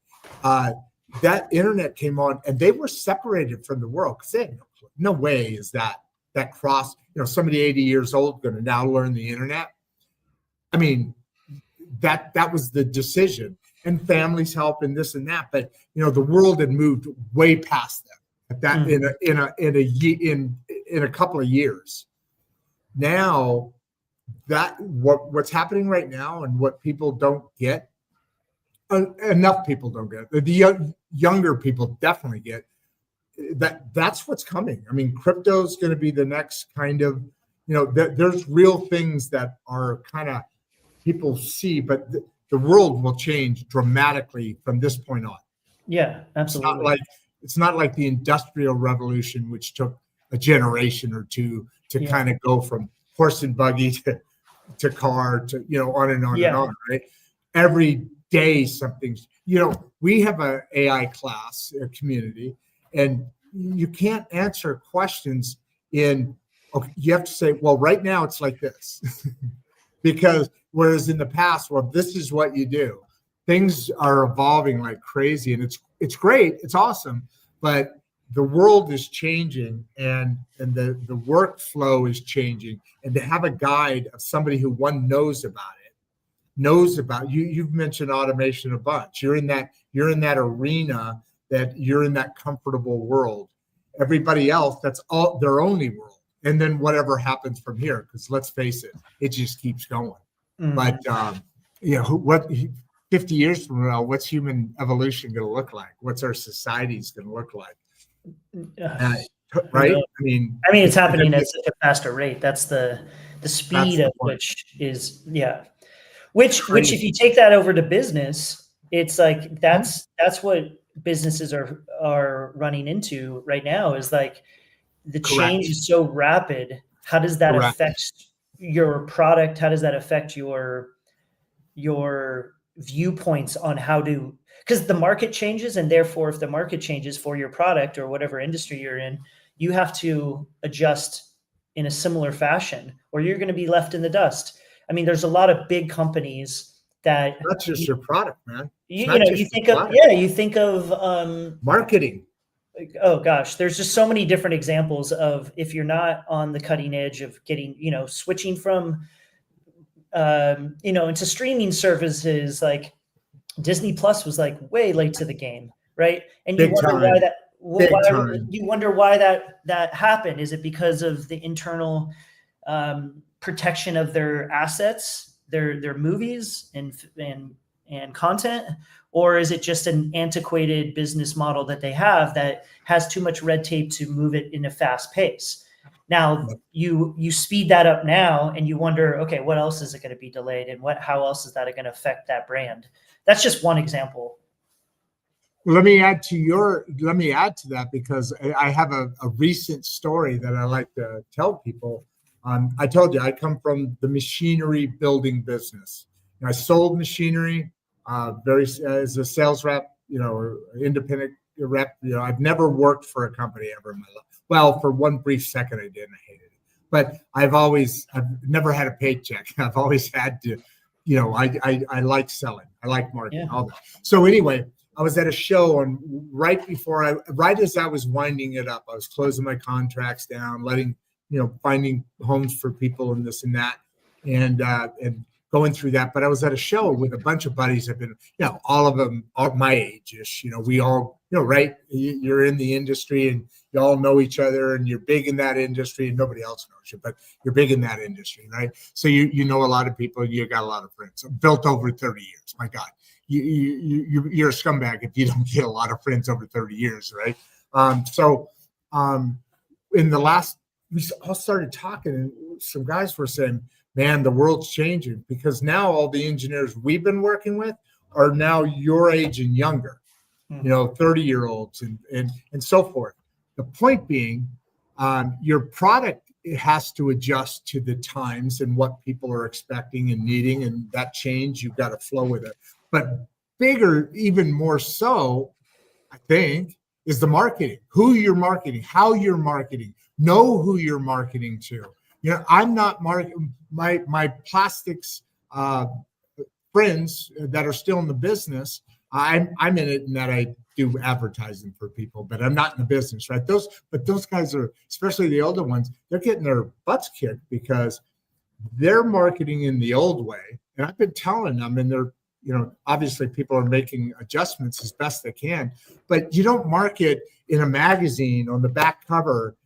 that internet came on, and they were separated from the world because they had no way is that cross. Somebody 80 years old going to now learn the internet. I mean, that was the decision, and families help and this and that. But the world had moved way past them at that in a couple of years. Now that what's happening right now, and what people don't get, enough people don't get, the younger people definitely get, that's what's coming. I mean, crypto is going to be the next kind of, there's real things that are kind of people see, but the world will change dramatically from this point on. Yeah, absolutely. It's not like the Industrial Revolution, which took a generation or two to kind of go from horse and buggy to car to, on and on and on, right? Every day something's, we have a AI class, a community, and you can't answer questions you have to say, well, right now it's like this. Because whereas in the past, well, this is what you do. Things are evolving like crazy, and it's great, it's awesome, but the world is changing, and the workflow is changing, and to have a guide of somebody who knows about you've mentioned automation a bunch. You're in that arena, that you're in that comfortable world. Everybody else, that's all their only world, and then whatever happens from here, because let's face it just keeps going. But what 50 years from now, what's human evolution going to look like? What's our societies going to look like? Right? I mean, it's happening at such a faster rate. That's the speed of which is Which if you take that over to business, it's like that's what businesses are running into right now, is like the change is so rapid. How does that affect your product? How does that affect your viewpoints on because the market changes, and therefore if the market changes for your product or whatever industry you're in, you have to adjust in a similar fashion, or you're going to be left in the dust. I mean, there's a lot of big companies that not just your product, man. You think of marketing. Oh gosh, there's just so many different examples of, if you're not on the cutting edge of getting, switching from into streaming services, like Disney Plus was like way late to the game, right? And you wonder why that happened. Is it because of the internal protection of their assets, their movies and content, or is it just an antiquated business model that they have that has too much red tape to move it in a fast pace? Now you speed that up now, and you wonder, okay, what else is it going to be delayed, and how else is that going to affect that brand? That's just one example. Let me add to that, because I have a recent story that I like to tell people. I told you I come from the machinery building business. I sold machinery as a sales rep, or independent rep. I've never worked for a company ever in my life. Well, for one brief second I did, and I hated it. But I've never had a paycheck. I've always had to, I like selling. I like marketing, all that. So anyway, I was at a show, and right as I was winding it up, I was closing my contracts down, finding homes for people and this and that, and going through that. But I was at a show with a bunch of buddies that have been, all of them are my age-ish. We all, right? You're in the industry, and you all know each other, and you're big in that industry, and nobody else knows you, but you're big in that industry, right? So you know a lot of people, and you got a lot of friends built over 30 years. My God, you're a scumbag if you don't get a lot of friends over 30 years, right? In the last, we all started talking, and some guys were saying, man, the world's changing, because now all the engineers we've been working with are now your age and younger, 30-year-olds and so forth. The point being, your product has to adjust to the times and what people are expecting and needing, and that change, you've got to flow with it. But bigger, even more so, I think, is the marketing. Who you're marketing, how you're marketing, know who you're marketing to. I'm not marketing my plastics friends that are still in the business. I'm in it in that I do advertising for people, but I'm not in the business, right? Those guys are, especially the older ones, they're getting their butts kicked because they're marketing in the old way. And I've been telling them, and they're, obviously people are making adjustments as best they can, but you don't market in a magazine on the back cover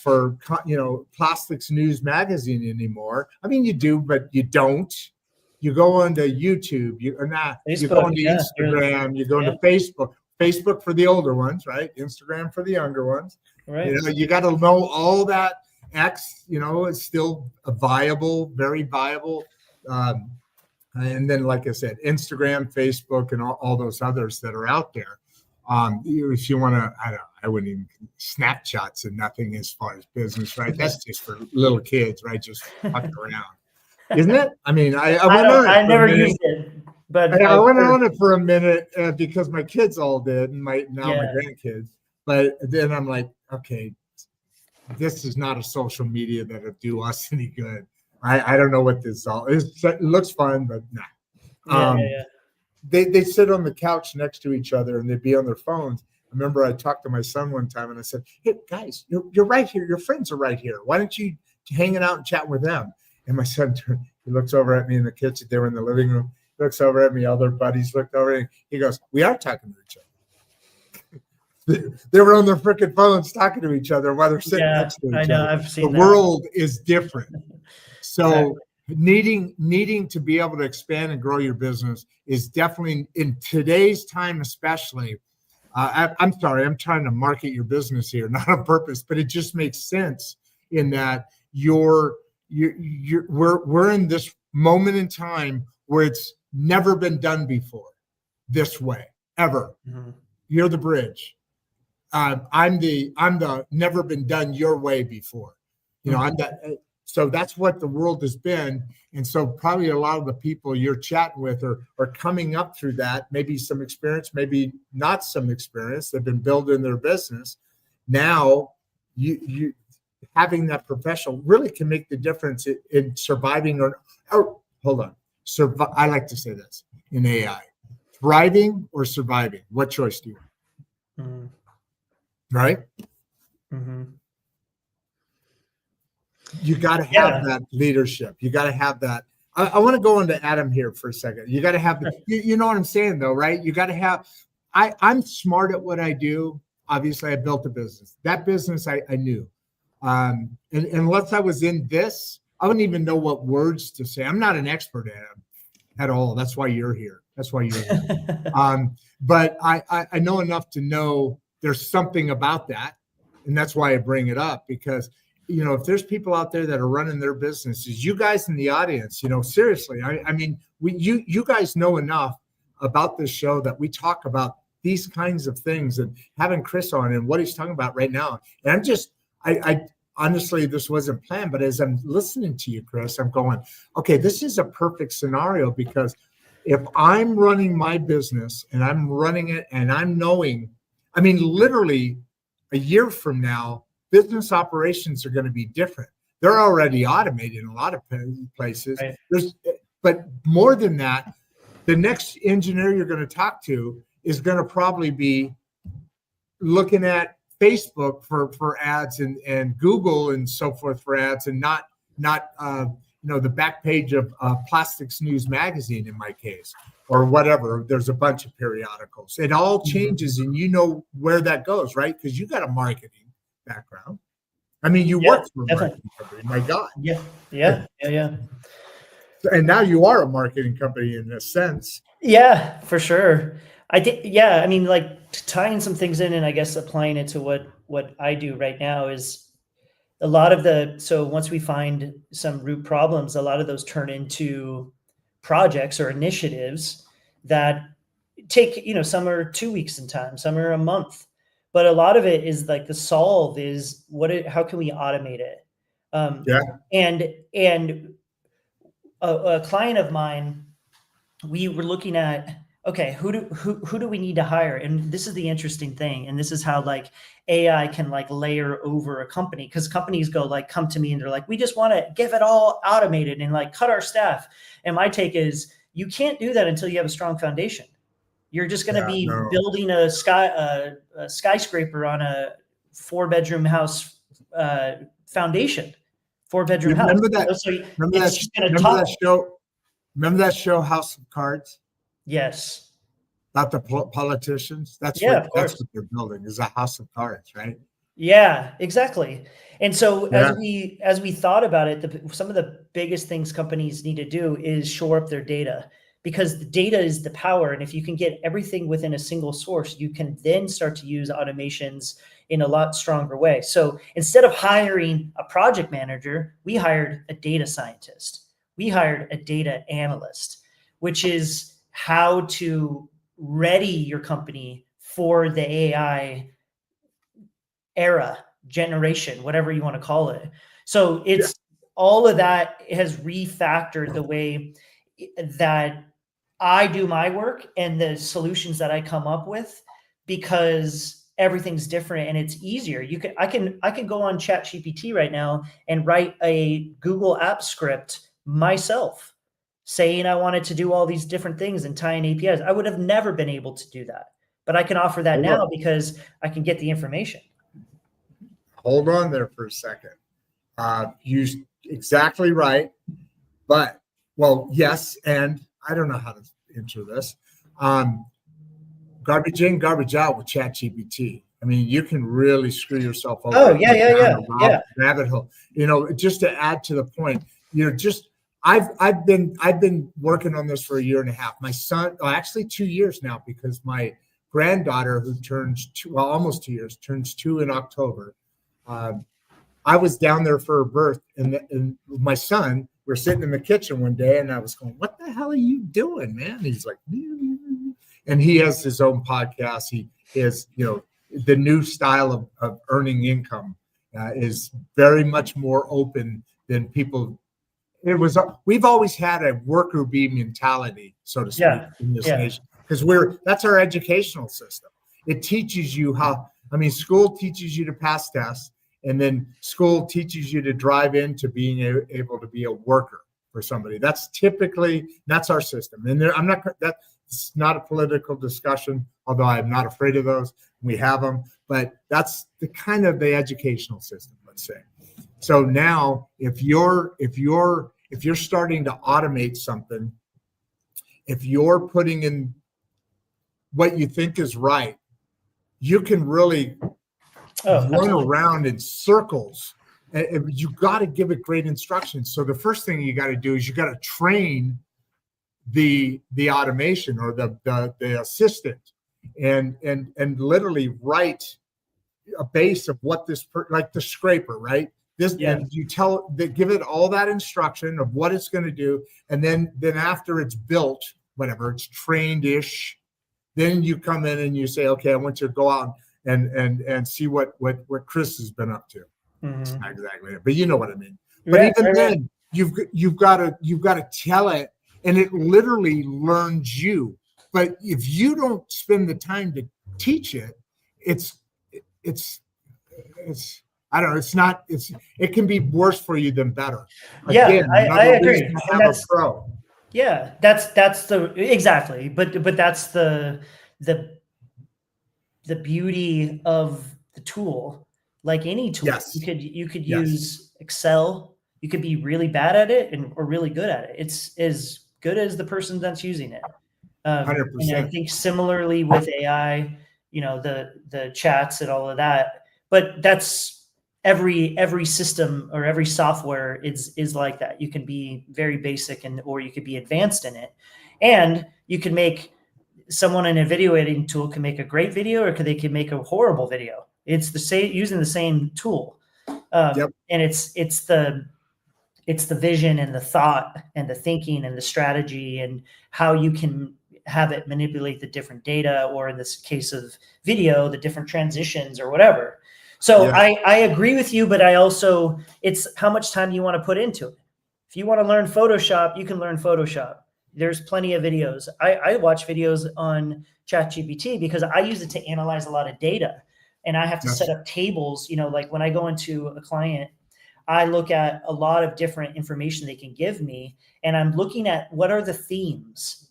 for plastics news magazine anymore. I mean, you do, but you don't. You go onto YouTube, you go onto Instagram, you go into Facebook for the older ones, right? Instagram for the younger ones. Right. You got to know all that, X, is still a viable, very viable. And then, like I said, Instagram, Facebook, and all those others that are out there. If you want to, I wouldn't even Snapchats and nothing as far as business, right? That's just for little kids, right? Just fucking around, isn't it? I mean, I never used it, but I went on it for a minute because my kids all did, and my grandkids. But then I'm like, okay, this is not a social media that'll do us any good. I don't know what this all is. It looks fun, but nah. They sit on the couch next to each other and they'd be on their phones. I remember I talked to my son one time and I said, hey, guys, you're right here. Your friends are right here. Why don't you hanging out and chat with them? And my son, he looks over at me in the kitchen. They were in the living room. He looks over at me. All their buddies looked over and he goes, we are talking to each other. They were on their freaking phones talking to each other while they're sitting next to each other. I know, I've seen that. The world is different. So needing to be able to expand and grow your business is definitely, in today's time especially, I'm sorry, I'm trying to market your business here, not on purpose, but it just makes sense in that we're in this moment in time where it's never been done before this way, ever. Mm-hmm. You're the bridge. I'm the never been done your way before. I'm that. So that's what the world has been. And so probably a lot of the people you're chatting with are coming up through that, maybe some experience, maybe not some experience. They've been building their business. Now you having that professional really can make the difference in surviving hold on. I like to say this in AI, thriving or surviving. What choice do you want? Mm-hmm. Right? Mm-hmm. You got to have that leadership. You got to have that. I want to go into Adam here for a second. You got to have, you know what I'm saying though, right? You got to have, I'm smart at what I do. Obviously I built a business. That business I knew. And unless I was in this, I wouldn't even know what words to say. I'm not an expert at all. That's why you're here. But I know enough to know there's something about that. And that's why I bring it up, because if there's people out there that are running their businesses, you guys in the audience, seriously, I mean, you guys know enough about this show that we talk about these kinds of things, and having Kris on and what he's talking about right now. And I honestly, this wasn't planned, but as I'm listening to you, Kris, I'm going, okay, this is a perfect scenario, because if I'm running my business and I'm running it and I'm knowing, I mean, literally a year from now, business operations are going to be different. They're already automated in a lot of places. Right. But more than that, the next engineer you're going to talk to is going to probably be looking at Facebook for ads and Google and so forth for ads, and not the back page of Plastics News magazine in my case, or whatever. There's a bunch of periodicals. It all changes, and where that goes, right? Because you got a marketing background. I mean, you work for a marketing company. My God. Yeah. And now you are a marketing company in a sense. Yeah, for sure. I think. Yeah, I mean, like tying some things in, and I guess applying it to what I do right now is a lot of so once we find some root problems, a lot of those turn into projects or initiatives that take, some are 2 weeks in time, some are a month. But a lot of it is like the solve is how can we automate it? And a client of mine, we were looking at, okay, who do we need to hire? And this is the interesting thing. And this is how like AI can like layer over a company, because companies come to me and they're like, we just want to give it all automated and like cut our staff. And my take is, you can't do that until you have a strong foundation. You're just going to be building a skyscraper on a 4-bedroom house foundation. 4-bedroom house. Remember that show? Remember that show, House of Cards? Yes. About the politicians. That's what they're building, is a house of cards, right? Yeah, exactly. And so as we thought about it, some of the biggest things companies need to do is shore up their data, because the data is the power. And if you can get everything within a single source, you can then start to use automations in a lot stronger way. So instead of hiring a project manager, we hired a data scientist. We hired a data analyst, which is how to ready your company for the AI era, generation, whatever you want to call it. So it's all of that has refactored the way that I do my work and the solutions that I come up with, because everything's different and it's easier. I can go on ChatGPT right now and write a Google app script myself, saying I wanted to do all these different things and tie in APIs. I would have never been able to do that, but I can offer that now because I can get the information. Hold on there for a second. You exactly right, but yes, and I don't know how to enter this. Garbage in, garbage out with ChatGPT. I mean, you can really screw yourself over. Oh, yeah. Rabbit hole. Just to add to the point, I've been working on this for a year and a half. My son, actually 2 years now, because my granddaughter, who turns almost 2 years, turns 2 in October. I was down there for her birth, and my son, we're sitting in the kitchen one day, and I was going, "What the hell are you doing, man?" And he's like, and he has his own podcast. He is, the new style of earning income is very much more open than people. We've always had a worker bee mentality, so to speak, in this nation, because that's our educational system. It teaches you school teaches you to pass tests, and then school teaches you to drive into being able to be a worker for somebody. That's our system. And that's not a political discussion, although I'm not afraid of those. We have them, but that's the educational system, let's say. So now if you're starting to automate something, if you're putting in what you think is right, you can really run around in circles. You got to give it great instructions. So the first thing you got to do is you got to train the automation or the assistant, and literally write a base of what like the scraper, right? And you give it all that instruction of what it's going to do, and then after it's built, whatever, it's trained-ish, then you come in and you say, okay, I want you to go out and see what Kris has been up to. Mm-hmm. It's not exactly it, but you know what I mean. But then you've got to tell it, and it literally learns you. But if you don't spend the time to teach it, I don't know. It can be worse for you than better. Again, I agree. Have a pro. Yeah, that's exactly. But that's the beauty of the tool. Like any tool, you could use Excel. You could be really bad at it or really good at it. It's as good as the person that's using it. 100%. And I think similarly with AI, the chats and all of that. But that's every system or every software is like that. You can be very basic or you could be advanced in it, and you can make someone in a video editing tool can make a great video, or they can make a horrible video. It's the same using the same tool, and it's the vision and the thought and the thinking and the strategy and how you can have it manipulate the different data, or in this case of video, the different transitions or whatever. So I agree with you, but it's how much time you want to put into it. If you want to learn Photoshop, you can learn Photoshop. There's plenty of videos. I watch videos on ChatGPT because I use it to analyze a lot of data, and I have to set up tables. Like when I go into a client, I look at a lot of different information they can give me, and I'm looking at what are the themes.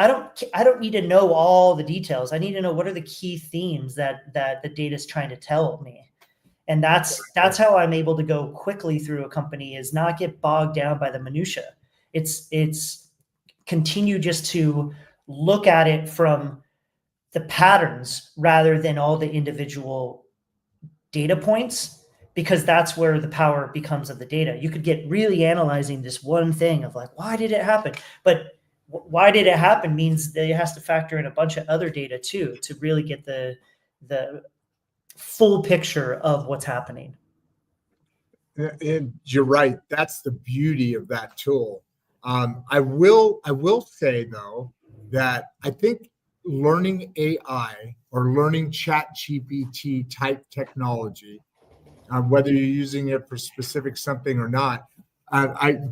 I don't need to know all the details. I need to know what are the key themes that the data is trying to tell me. And that's how I'm able to go quickly through a company, is not get bogged down by the minutia. It's continue just to look at it from the patterns rather than all the individual data points, because that's where the power becomes of the data. You could get really analyzing this one thing of like, why did it happen? But why did it happen means that it has to factor in a bunch of other data too, to really get the full picture of what's happening. And you're right. That's the beauty of that tool. I will say though that I think learning AI or learning Chat GPT type technology, whether you're using it for specific something or not,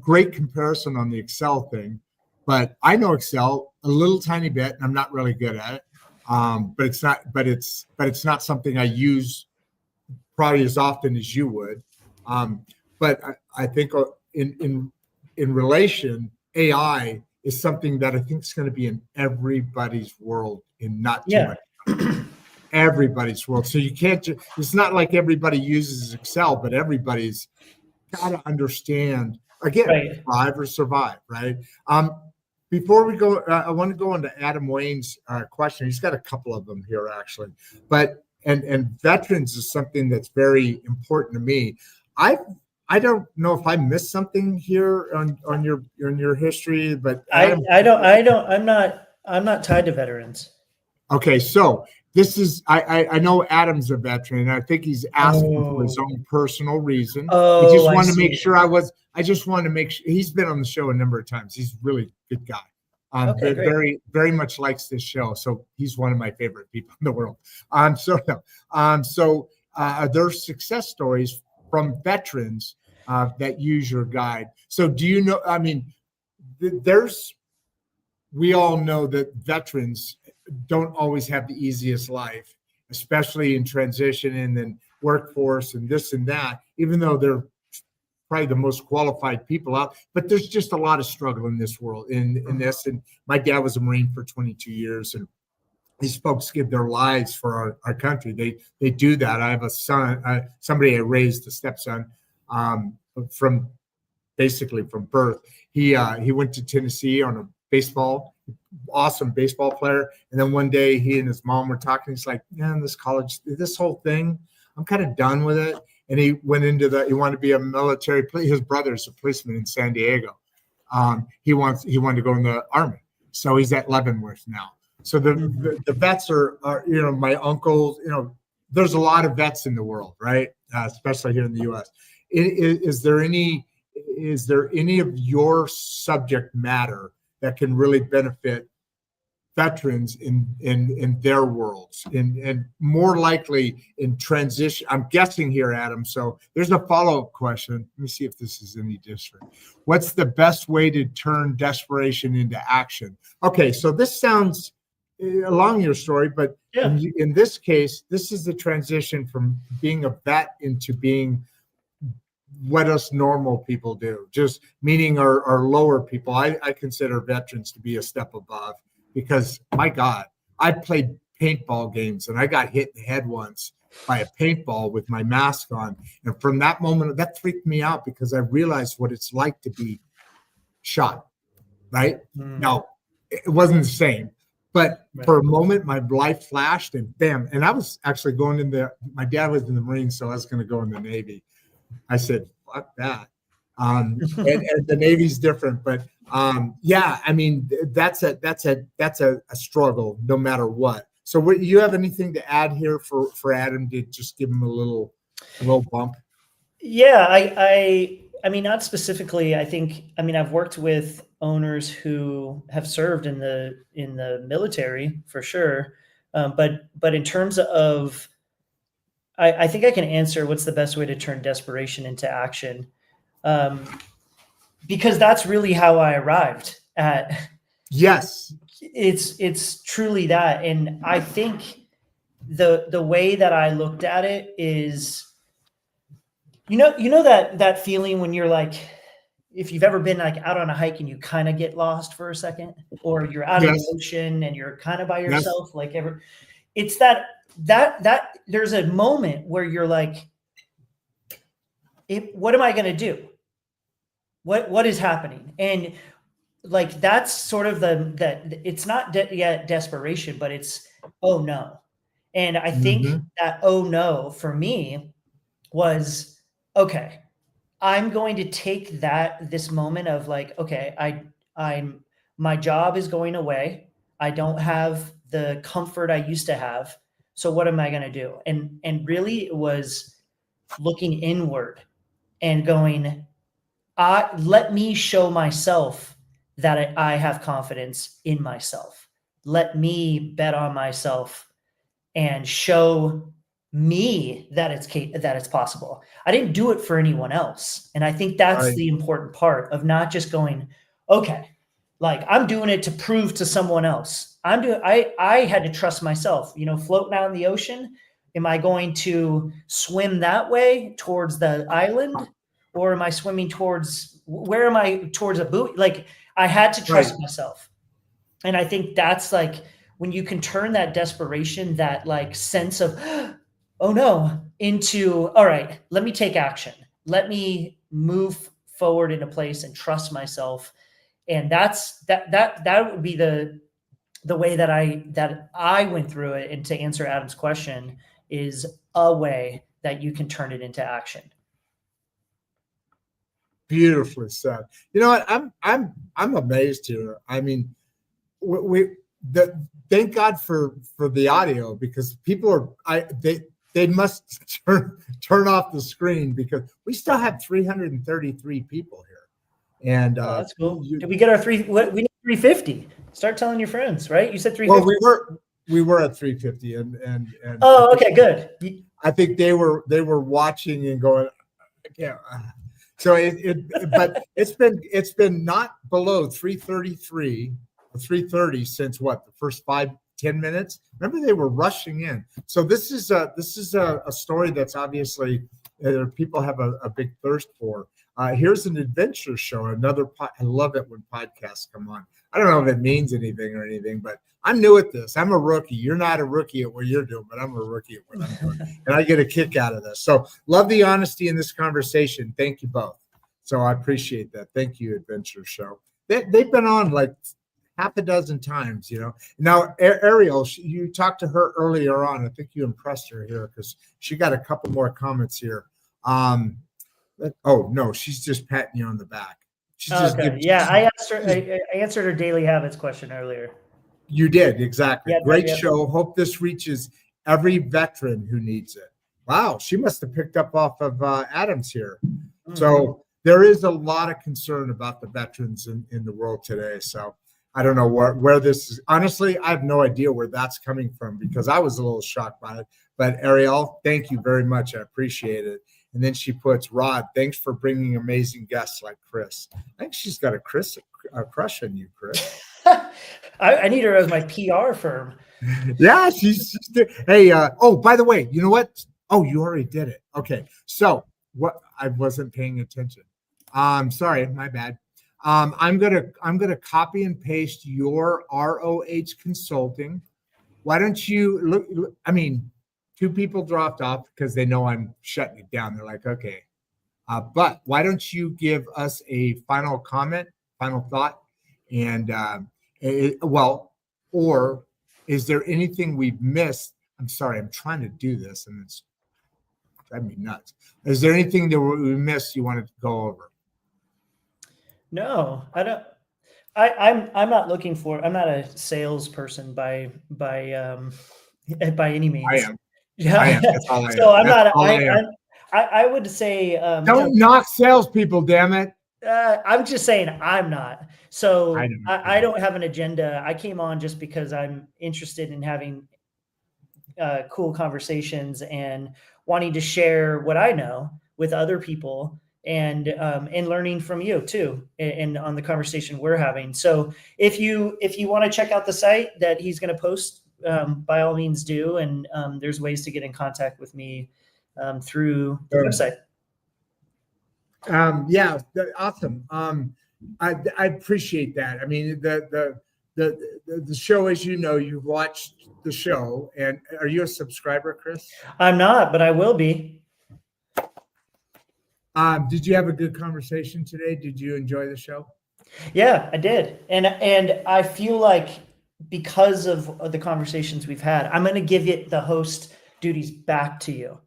great comparison on the Excel thing. But I know Excel a little tiny bit, and I'm not really good at it. But it's not something I use probably as often as you would. But I think in relation, AI is something that I think is going to be in everybody's world in not too much time. Everybody's world. So you can't it's not like everybody uses Excel, but everybody's got to understand, again, thrive or survive, right? Before we go, I want to go into Adam Wayne's question. He's got a couple of them here, actually. But and veterans is something that's very important to me. I don't know if I missed something here on your history, but Adam, I'm not tied to veterans. Okay, so this is I know Adam's a veteran, and I think he's asking for his own personal reason. Oh, I just wanted to make sure I just wanted to make sure he's been on the show a number of times. He's a really good guy. Okay, very, very much likes this show. So he's one of my favorite people in the world. There's success stories from veterans that use your guide. So do you know, I mean, we all know that veterans don't always have the easiest life, especially in transition and then workforce and this and that, even though they're probably the most qualified people out. But there's just a lot of struggle in this world, in this. And my dad was a Marine for 22 years, and these folks give their lives for our country. They do that. I have a son, somebody I raised, a stepson, from birth. He went to Tennessee on a awesome baseball player. And then one day he and his mom were talking. He's like, man, this college, this whole thing, I'm kind of done with it. And he went into he wanted to be a military police. His brother's a policeman in San Diego. He wanted to go in the Army. So he's at Leavenworth now. So the vets are, my uncles, there's a lot of vets in the world, right? Especially here in the US. Is there any of your subject matter that can really benefit veterans in their worlds, and more likely in transition? I'm guessing here, Adam. So there's a follow-up question. Let me see if this is any different. What's the best way to turn desperation into action? Okay, so this sounds along your story, but in this case, this is the transition from being a vet into being what us normal people do, just meaning our lower people. I consider veterans to be a step above, because my God, I played paintball games and I got hit in the head once by a paintball with my mask on. And from that moment, that freaked me out, because I realized what it's like to be shot, right? Now, it wasn't the same, but for a moment, my life flashed and bam. And I was actually going my dad was in the Marines, so I was going to go in the Navy. I said, fuck that. And the Navy's different, but I mean, that's a struggle no matter what. So you have anything to add here for Adam to just give him a little bump? Yeah, I mean, not specifically. I've worked with owners who have served in the military for sure. But in terms of, I think I can answer what's the best way to turn desperation into action. Because that's really how I arrived at. Yes. It's truly that. And I think the way that I looked at it is, that feeling when you're like, if you've ever been like out on a hike and you kind of get lost for a second, or you're out in the ocean and you're kind of by yourself, it's that there's a moment where you're like, what am I going to do? What is happening? And like, that's sort of that it's not yet desperation, but it's, oh no. And I think that, oh no, for me was, okay, I'm going to take this moment of like, okay, my job is going away. I don't have the comfort I used to have. So what am I going to do? And really it was looking inward and going, let me show myself that I have confidence in myself. Let me bet on myself and show me that it's possible. I didn't do it for anyone else. And I think that's the important part of not just going, okay, like I'm doing it to prove to someone else. I had to trust myself, floating out in the ocean. Am I going to swim that way towards the island, or am I swimming towards a buoy? Like I had to trust myself. And I think that's like when you can turn that desperation, that like sense of, oh no, into, all right, let me take action. Let me move forward in a place and trust myself. And that would be the way that I went through it. And to answer Adam's question, is a way that you can turn it into action. Beautifully said. You know what? I'm amazed here. I mean, thank God for the audio, because people they must turn off the screen, because we still have 333 people here. And that's cool. Did we get our we need 350? Start telling your friends, right? You said 350. Well, we were at 350, and oh, okay, good. I think they were watching and going, yeah. So but it's been not below 333 or 330 since what, the first 5-10 minutes. Remember, they were rushing in. So this is a story that's obviously people have a big thirst for. Here's an adventure show. I love it when podcasts come on. I don't know if it means anything or anything, but I'm new at this. I'm a rookie. You're not a rookie at what you're doing, but I'm a rookie at what I'm doing. And I get a kick out of this. So love the honesty in this conversation. Thank you both. So I appreciate that. Thank you, Adventure Show. They've been on like half a dozen times, Now, Ariel, you talked to her earlier on. I think you impressed her here because she got a couple more comments here. Oh, no, she's just patting you on the back. I answered her daily habits question earlier. You did, exactly. Yeah, Great show. Hope this reaches every veteran who needs it. Wow, she must have picked up off of Adams here. Mm-hmm. So there is a lot of concern about the veterans in the world today. So I don't know where this is. Honestly, I have no idea where that's coming from, because I was a little shocked by it. But Ariel, thank you very much. I appreciate it. And then she puts, Rod, thanks for bringing amazing guests like Kris. I think she's got a crush on you, Kris. I need her as my PR firm. Yeah, she's hey, oh, by the way, you know what? Oh, you already did it. Okay. So what, I wasn't paying attention. Sorry, my bad. I'm gonna copy and paste your ROH Consulting. Why don't you look? I mean, 2 people dropped off because they know I'm shutting it down. They're like, okay. But why don't you give us a final comment, final thought? And or is there anything we've missed? I'm sorry, I'm trying to do this and it's driving me nuts. Is there anything that we missed you wanted to go over? No, I don't. I'm not looking for. I'm not a salesperson by any means. I am. Yeah. I am. That's all I am. So I'm not. I would say don't knock salespeople. Damn it. I'm just saying I'm not. So I don't have an agenda. I came on just because I'm interested in having cool conversations and wanting to share what I know with other people, and learning from you too, and on the conversation we're having. So if you want to check out the site that he's going to post, by all means do. And there's ways to get in contact with me through the website. Yeah, awesome. I appreciate that. I mean, the show, as you know, you've watched the show, and are you a subscriber, Kris? I'm not, but I will be. Did you have a good conversation today? Did you enjoy the show? Yeah, I did. And I feel like because of the conversations we've had, I'm going to give it the host duties back to you.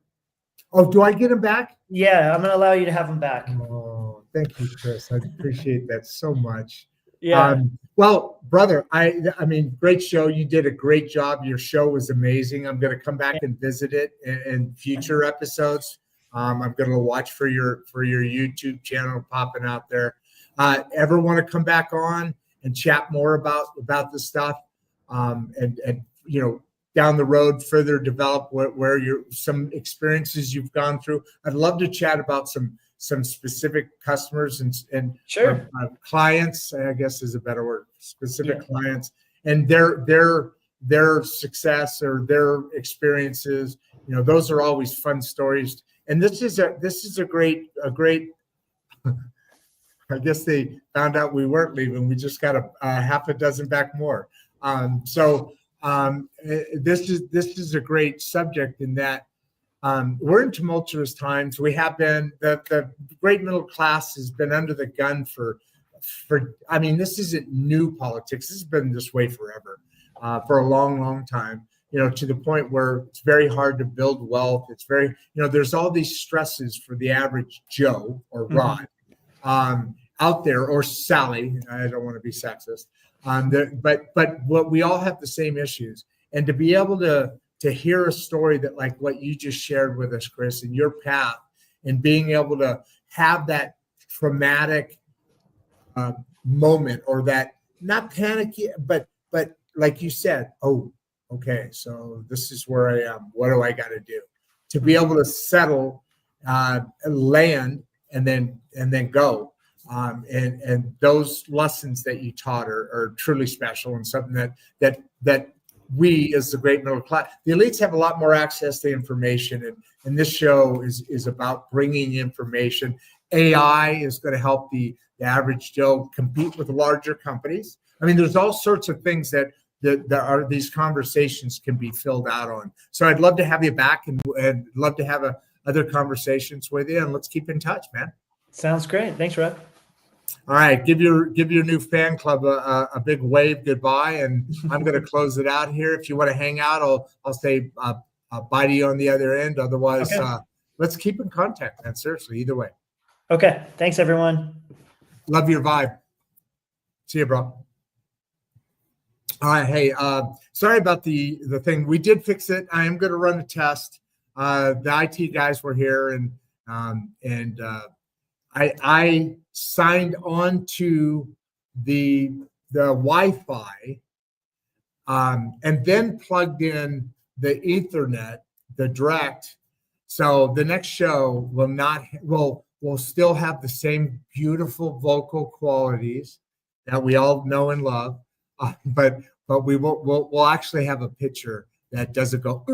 Oh, do I get them back? Yeah, I'm going to allow you to have them back. Oh, thank you, Kris. I appreciate that so much. Yeah. Well, brother, I mean, great show. You did a great job. Your show was amazing. I'm going to come back and visit it in future episodes. I'm going to watch for your YouTube channel popping out there. Ever want to come back on and chat more about this stuff, and down the road further develop where some experiences you've gone through? I'd love to chat about some specific customers and Sure. Clients, I guess is a better word, specific clients and their success or their experiences. Those are always fun stories. And this is a great I guess they found out we weren't leaving. We just got a half a dozen back more. This is a great subject in that we're in tumultuous times. We have been, the great middle class has been under the gun for this isn't new politics. This has been this way forever, for a long, long time, to the point where it's very hard to build wealth. It's very, there's all these stresses for the average Joe or Rod out there, or Sally. I don't want to be sexist. But what we all have the same issues. And to be able to hear a story that like what you just shared with us, Kris, and your path, and being able to have that traumatic moment, or that not panicky, but like you said, oh, okay, so this is where I am. What do I got to do to be able to settle, land, and then go? And those lessons that you taught are truly special, and something that we as the great middle class, the elites have a lot more access to information, and this show is about bringing information. AI is going to help the average Joe compete with larger companies. I mean, there's all sorts of things that are these conversations can be filled out on. So I'd love to have you back, and love to have other conversations with you, and let's keep in touch, man. Sounds great. Thanks, Rod. All right, give your new fan club a big wave goodbye, and I'm going to close it out here. If you want to hang out, I'll say bye to you on the other end. Otherwise, let's keep in contact, man. Seriously, either way. Okay. Thanks, everyone. Love your vibe. See you, bro. All right. Hey, sorry about the thing. We did fix it. I am going to run a test. The IT guys were here, and I signed on to the Wi-Fi, and then plugged in the Ethernet, the direct. So the next show will still have the same beautiful vocal qualities that we all know and love, but we'll actually have a picture that doesn't go,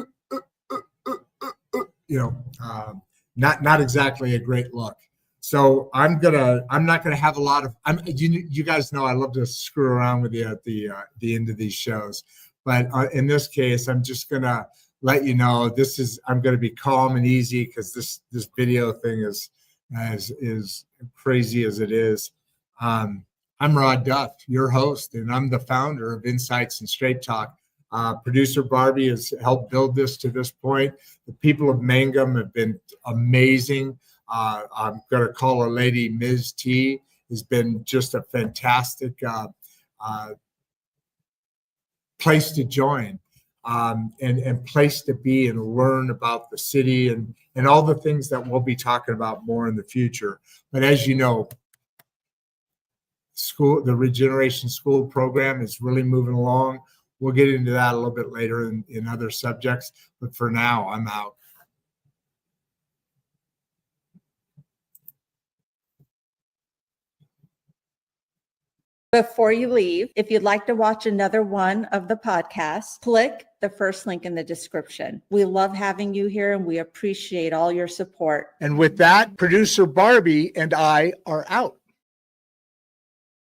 not exactly a great look. So I'm not gonna have a lot of. You guys know I love to screw around with you at the end of these shows, but in this case, I'm just gonna let you know I'm gonna be calm and easy, because this video thing is as crazy as it is. I'm Rod Duff, your host, and I'm the founder of Insights and Straight Talk. Producer Barbie has helped build this to this point. The people of Mangum have been amazing. I'm going to call her Lady Ms. T. Has been just a fantastic place to join, and place to be and learn about the city and all the things that we'll be talking about more in the future. But as you know, the Regeneration School program is really moving along. We'll get into that a little bit later in other subjects. But for now, I'm out. Before you leave, if you'd like to watch another one of the podcasts, click the first link in the description. We love having you here, and we appreciate all your support. And with that, producer Barbie and I are out.